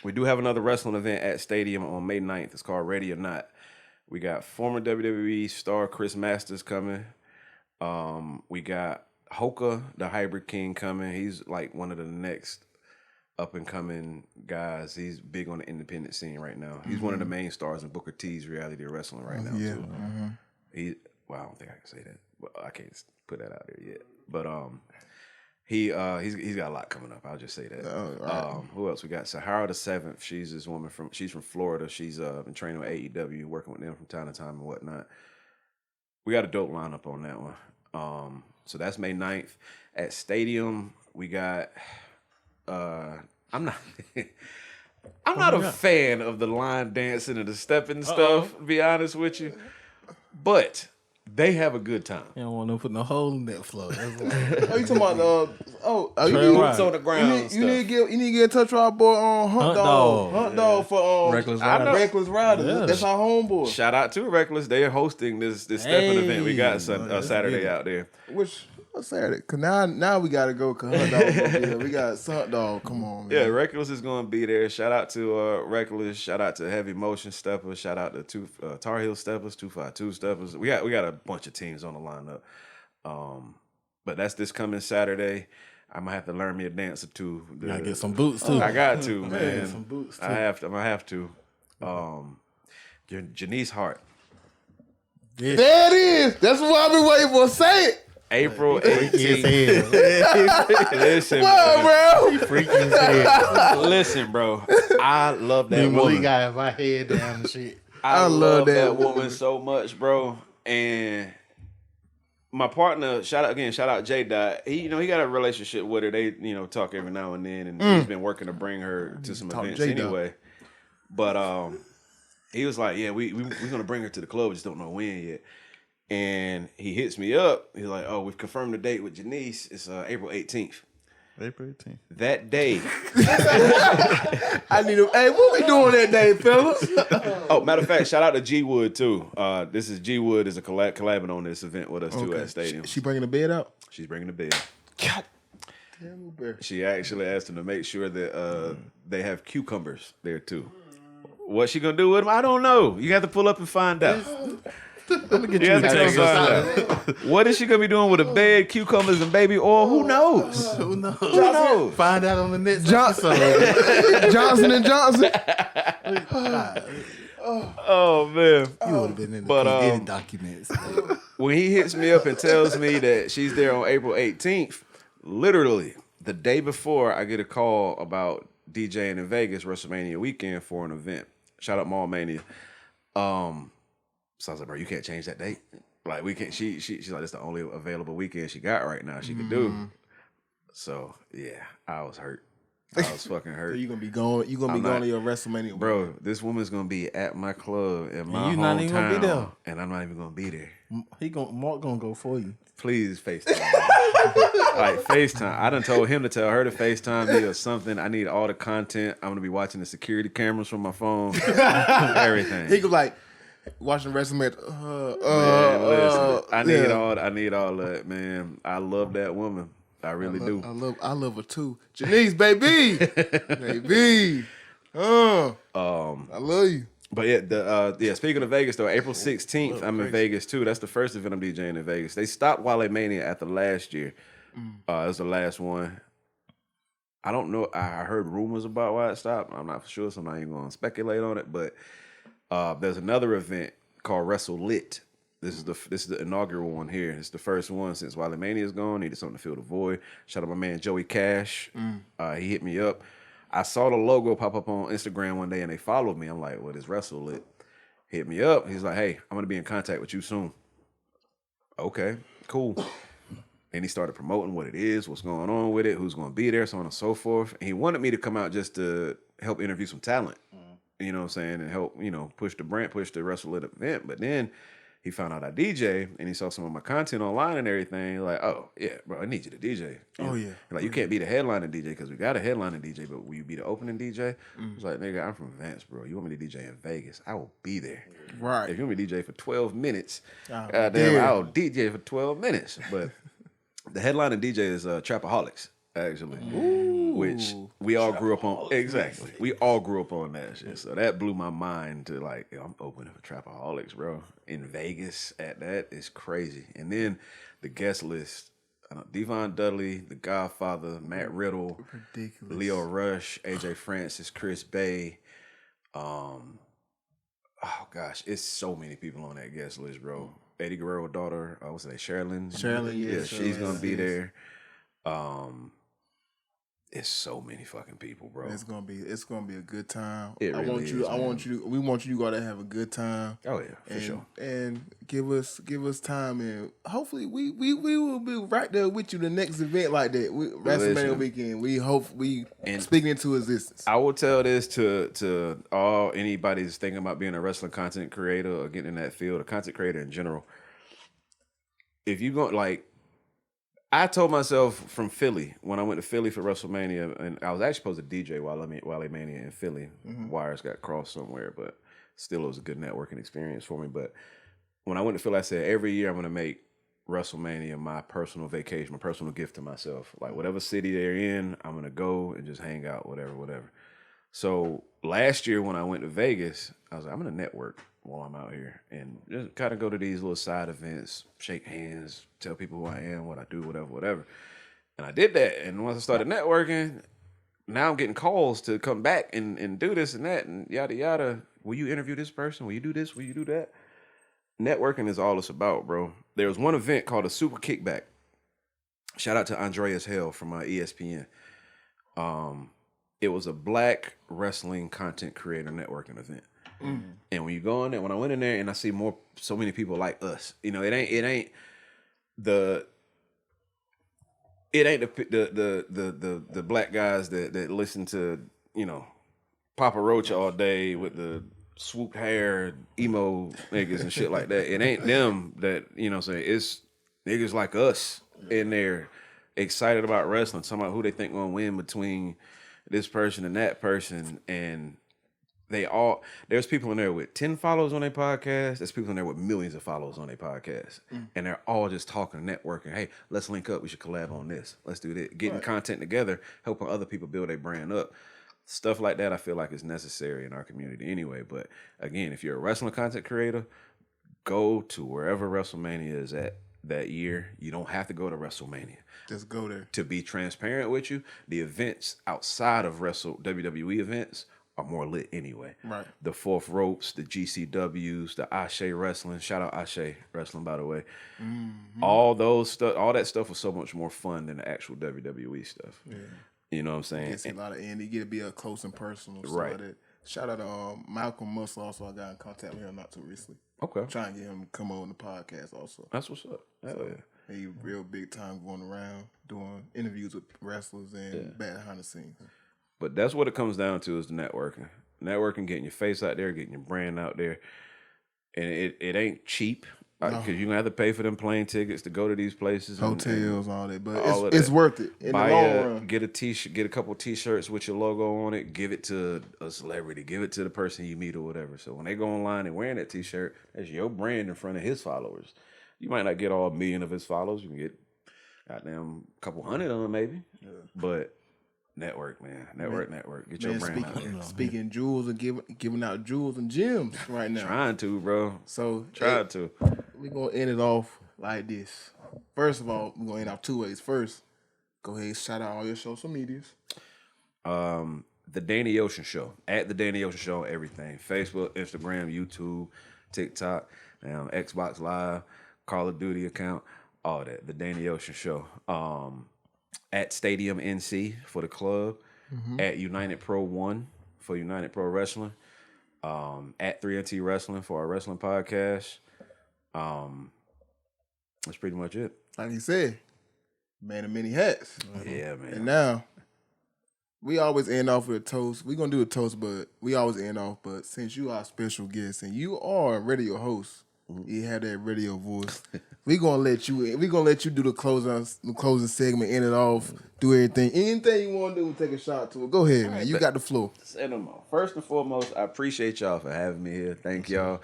We do have another wrestling event at Stadium on May 9th. It's called Ready or Not. We got former WWE star Chris Masters coming. We got Hoka, the Hybrid King, coming. He's like one of the next up and coming guys. He's big on the independent scene right now. He's one of the main stars in Booker T's reality wrestling right now too. I don't think I can say that, but I can't put that out there yet. But he's got a lot coming up. I'll just say that. Right. Who else? We got Sahara the Seventh. She's this woman she's from Florida. She's been training with AEW, working with them from time to time and whatnot. We got a dope lineup on that one. So that's May 9th. At Stadium, we got I'm not a fan of the line dancing and the stepping stuff, to be honest with you. But they have a good time. You don't want to put no hole in that floor. You talking about you need boots on the ground. You need to get in touch with our boy on Hunt Dog for Reckless Riders. Yeah. That's our homeboy. Shout out to Reckless. They are hosting this stepping event we got Saturday out there. Which Saturday? Cause now we gotta go. Cause Hunt Dog gonna be there. We got Hunt Dog. Come on, man. Yeah, Reckless is gonna be there. Shout out to Reckless. Shout out to Heavy Motion Steppers. Shout out to Tar Heel Steppers, 252 Steppers. We got a bunch of teams on the lineup. But that's this coming Saturday. I'm gonna have to learn me a dance or two. Gotta get some boots too. I got to, man. Some boots too. I have to. I'm gonna have to. Janice Hart. There it is. That's what I've been waiting for. Say it. April 18th. Listen, What, bro? Freaking sad. listen, bro. I love that Malik woman. got my head down and shit. I love that woman so much, bro. And my partner, shout out J Dot. He got a relationship with her. They, talk every now and then, and he's been working to bring her to some events anyway. But he was like, yeah, we're gonna bring her to the club, just don't know when yet. And he hits me up. He's like, oh, we've confirmed the date with Janice. It's April 18th. April 18th. That day. I need him. Hey, what we doing that day, fellas? Oh, matter of fact, shout out to G Wood too. This is G Wood is a collabing on this event with us too at Stadium. She bringing the bed out? She's bringing the bed. God damn it, bear. She actually asked him to make sure that they have cucumbers there too. What she gonna do with them? I don't know. You have to pull up and find out. What is she gonna be doing with a bed, cucumbers, and baby oil? Who knows? Who knows? Who knows? Find out on the next Johnson and Johnson. Oh man! You would have been in the edit documents. When he hits me up and tells me that she's there on April 18th, literally the day before, I get a call about DJing in Vegas WrestleMania weekend for an event. Shout out Mall Mania. So I was like, bro, you can't change that date. Like we can't. She's like, it's the only available weekend she got right now. She could do. So yeah, I was hurt. I was fucking hurt. So you gonna be going? You gonna be going to your WrestleMania, bro? This woman's gonna be at my club in my you hometown, not even gonna be there. and I'm not even gonna be there. Mark gonna go for you. Please FaceTime. Like FaceTime. I done told him to tell her to FaceTime me or something. I need all the content. I'm gonna be watching the security cameras from my phone. Everything. He could like watching WrestleMania. Man, listen, I need all that, man. I love that woman. I really do. I love her too. Janice, baby. Baby. I love you. But yeah, speaking of Vegas though, April 16th, I'm in Vegas too. That's the first event I'm DJing in Vegas. They stopped Wale Mania after last year. It was the last one. I don't know. I heard rumors about why it stopped. I'm not for sure, so I'm not even going to speculate on it. But there's another event called Wrestle Lit. This is the inaugural one here. It's the first one since Wale Mania is gone. Needed something to fill the void. Shout out my man Joey Cash. He hit me up. I saw the logo pop up on Instagram one day and they followed me. I'm like, what is Wrestle Lit? Hit me up. He's like, hey, I'm gonna be in contact with you soon. Okay, cool. And he started promoting what it is, what's going on with it, who's gonna be there, so on and so forth. And he wanted me to come out just to help interview some talent. You know what I'm saying? And help, push the Wrestle Lit event. But then he found out I DJ and he saw some of my content online and everything. Like, oh, yeah, bro, I need you to DJ. Like, you can't be the headlining DJ because we got a headlining DJ, but will you be the opening DJ? I was like, nigga, I'm from Vance, bro. You want me to DJ in Vegas? I will be there. Right. If you want me to DJ for 12 minutes, goddamn, I'll DJ for 12 minutes. But the headlining DJ is Trapaholics, actually. Which we all grew up on. Exactly. We all grew up on that shit. So that blew my mind to like, yo, I'm opening for Trapaholics, bro. In Vegas at that is crazy. And then the guest list, Devon Dudley, The Godfather, Matt Riddle, Ridiculous. Leo Rush, AJ Francis, Chris Bay. Oh gosh, it's so many people on that guest list, bro. Eddie Guerrero's daughter, what's her name? Sherilyn, yeah, she's gonna be there. It's so many fucking people, bro. It's gonna be a good time. It really we want you to go to have a good time. Oh yeah, for sure. And give us time, and hopefully we will be right there with you the next event like that. WrestleMania weekend. We hope we speaking into existence. I will tell this to all anybody that's thinking about being a wrestling content creator or getting in that field, a content creator in general. If you go I told myself from Philly, when I went to Philly for WrestleMania, and I was actually supposed to DJ Wale Mania in Philly. Wires got crossed somewhere, but still it was a good networking experience for me. But when I went to Philly, I said, every year I'm going to make WrestleMania my personal vacation, my personal gift to myself. Like whatever city they're in, I'm going to go and just hang out, whatever. So last year when I went to Vegas, I was like, I'm gonna network while I'm out here and just kind of go to these little side events, shake hands, tell people who I am, what I do, whatever. And I did that. And once I started networking, now I'm getting calls to come back and do this and that and yada yada. Will you interview this person? Will you do this? Will you do that? Networking is all it's about, bro. There was one event called a Super Kickback. Shout out to Andreas Hell from ESPN. It was a black wrestling content creator networking event. And when you go in there, when I went in there and I see so many people like us, you know, it ain't the black guys that listen to, you know, Papa Roach all day with the swooped hair, emo niggas and shit like that. It ain't them that, you know what I'm saying, it's niggas like us in there excited about wrestling, talking about who they think gonna win between this person and that person. And there's people in there with 10 followers on their podcast. There's people in there with millions of followers on their podcast. And they're all just talking, networking. Hey, let's link up. We should collab on this. Let's do this. Getting content together, helping other people build their brand up. Stuff like that I feel like is necessary in our community anyway. But again, if you're a wrestling content creator, go to wherever WrestleMania is at that year. You don't have to go to WrestleMania. Just go there. To be transparent with you, the events outside of WWE events are more lit anyway. Right. The Fourth Ropes, the GCWs, the Ashe Wrestling. Shout out Ashe Wrestling, by the way. All that stuff was so much more fun than the actual WWE stuff. Yeah. You know what I'm saying? Get a lot of you get to be up close and personal. Right. Like that. Shout out to Malcolm Muscle. Also, I got in contact with him not too recently. Okay. Trying to get him to come on the podcast also. That's what's up. Hell yeah. He real big time going around doing interviews with wrestlers and back behind the scenes. But that's what it comes down to is the networking. Networking, getting your face out there, getting your brand out there. And it ain't cheap. Because you're going to have to pay for them plane tickets to go to these places. Hotels, all that. But it's worth it in the long run. Get a t-shirt, get a couple t-shirts with your logo on it. Give it to a celebrity. Give it to the person you meet or whatever. So when they go online and wearing that t-shirt, that's your brand in front of his followers. You might not get all 1 million of his followers. You can get goddamn a couple hundred of them maybe. Yeah. But network, man. Network. Get your brand out there. Speaking jewels and giving out jewels and gems right now. Trying to, bro. So Trying to. We're going to end it off like this. First of all, we're going to end off two ways. First, go ahead and shout out all your social medias. The Danny Ocean Show. At The Danny Ocean Show, everything. Facebook, Instagram, YouTube, TikTok, Xbox Live, Call of Duty account, all that. The Danny Ocean Show. At Stadium NC for the club. At United Pro 1 for United Pro Wrestling. At 3NT Wrestling for our wrestling podcast. That's pretty much it. Like you said, man of many hats. Yeah, man. And now, we always end off with a toast. We're going to do a toast, but we always end off. But since you are a special guest and you are a radio host, you have that radio voice. We're gonna let you do the closing segment, end it off, do everything. Anything you want to do, take a shot to it. Go ahead, man. You got the floor. First and foremost, I appreciate y'all for having me here. Thank y'all.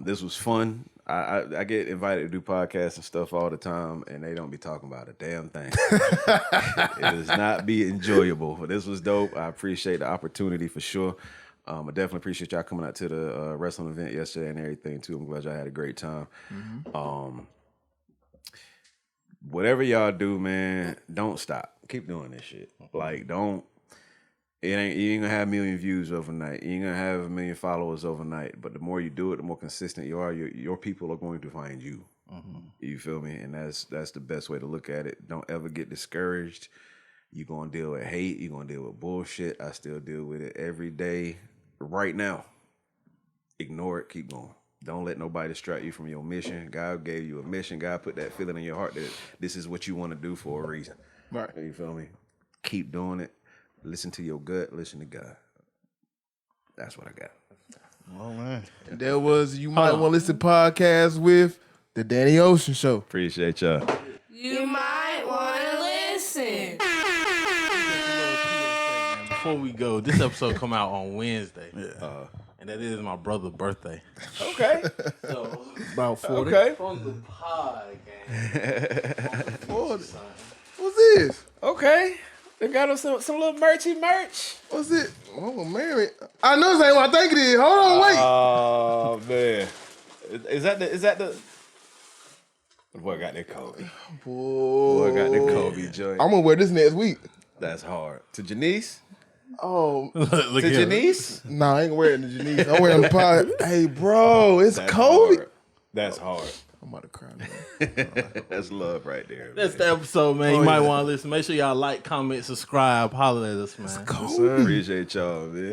This was fun. I get invited to do podcasts and stuff all the time, and they don't be talking about a damn thing. It does not be enjoyable, but this was dope. I appreciate the opportunity for sure. I definitely appreciate y'all coming out to the wrestling event yesterday and everything too. I'm glad y'all had a great time. Whatever y'all do, man, don't stop. Keep doing this shit. Like, you ain't gonna have 1 million views overnight. You ain't gonna have 1 million followers overnight. But the more you do it, the more consistent you are. Your people are going to find you. You feel me? And that's the best way to look at it. Don't ever get discouraged. You're gonna deal with hate. You're gonna deal with bullshit. I still deal with it every day. Right now, ignore it. Keep going. Don't let nobody distract you from your mission. God gave you a mission. God put that feeling in your heart that this is what you want to do for a reason. Right. You feel me? Keep doing it. Listen to your gut. Listen to God. That's what I got. Oh man. And there was You Might Want to Listen podcast with The Danny Ocean Show. Appreciate y'all. You might want to listen. Before we go, this episode come out on Wednesday. And that is my brother's birthday. Okay. So, About 40. Okay. from the pod, gang. 40. What's this? Okay. They got us some little merch. What's it? Oh, Mary. I know this ain't what I think it is. Hold on, wait. Oh man, is that the? Boy got that Kobe. Boy got that Kobe joint. I'm gonna wear this next week. That's hard. To Janice? Oh, Look To here. Janice? nah, I ain't wearing the Janice. I'm wearing the pod. Hey, bro, it's That's Kobe. hard. That's hard. I'm about to cry now. That's love right there. That's Man. the episode, man. You might want to listen. Make sure y'all like, comment, subscribe, holler at us, man. Kobe. Appreciate y'all, man.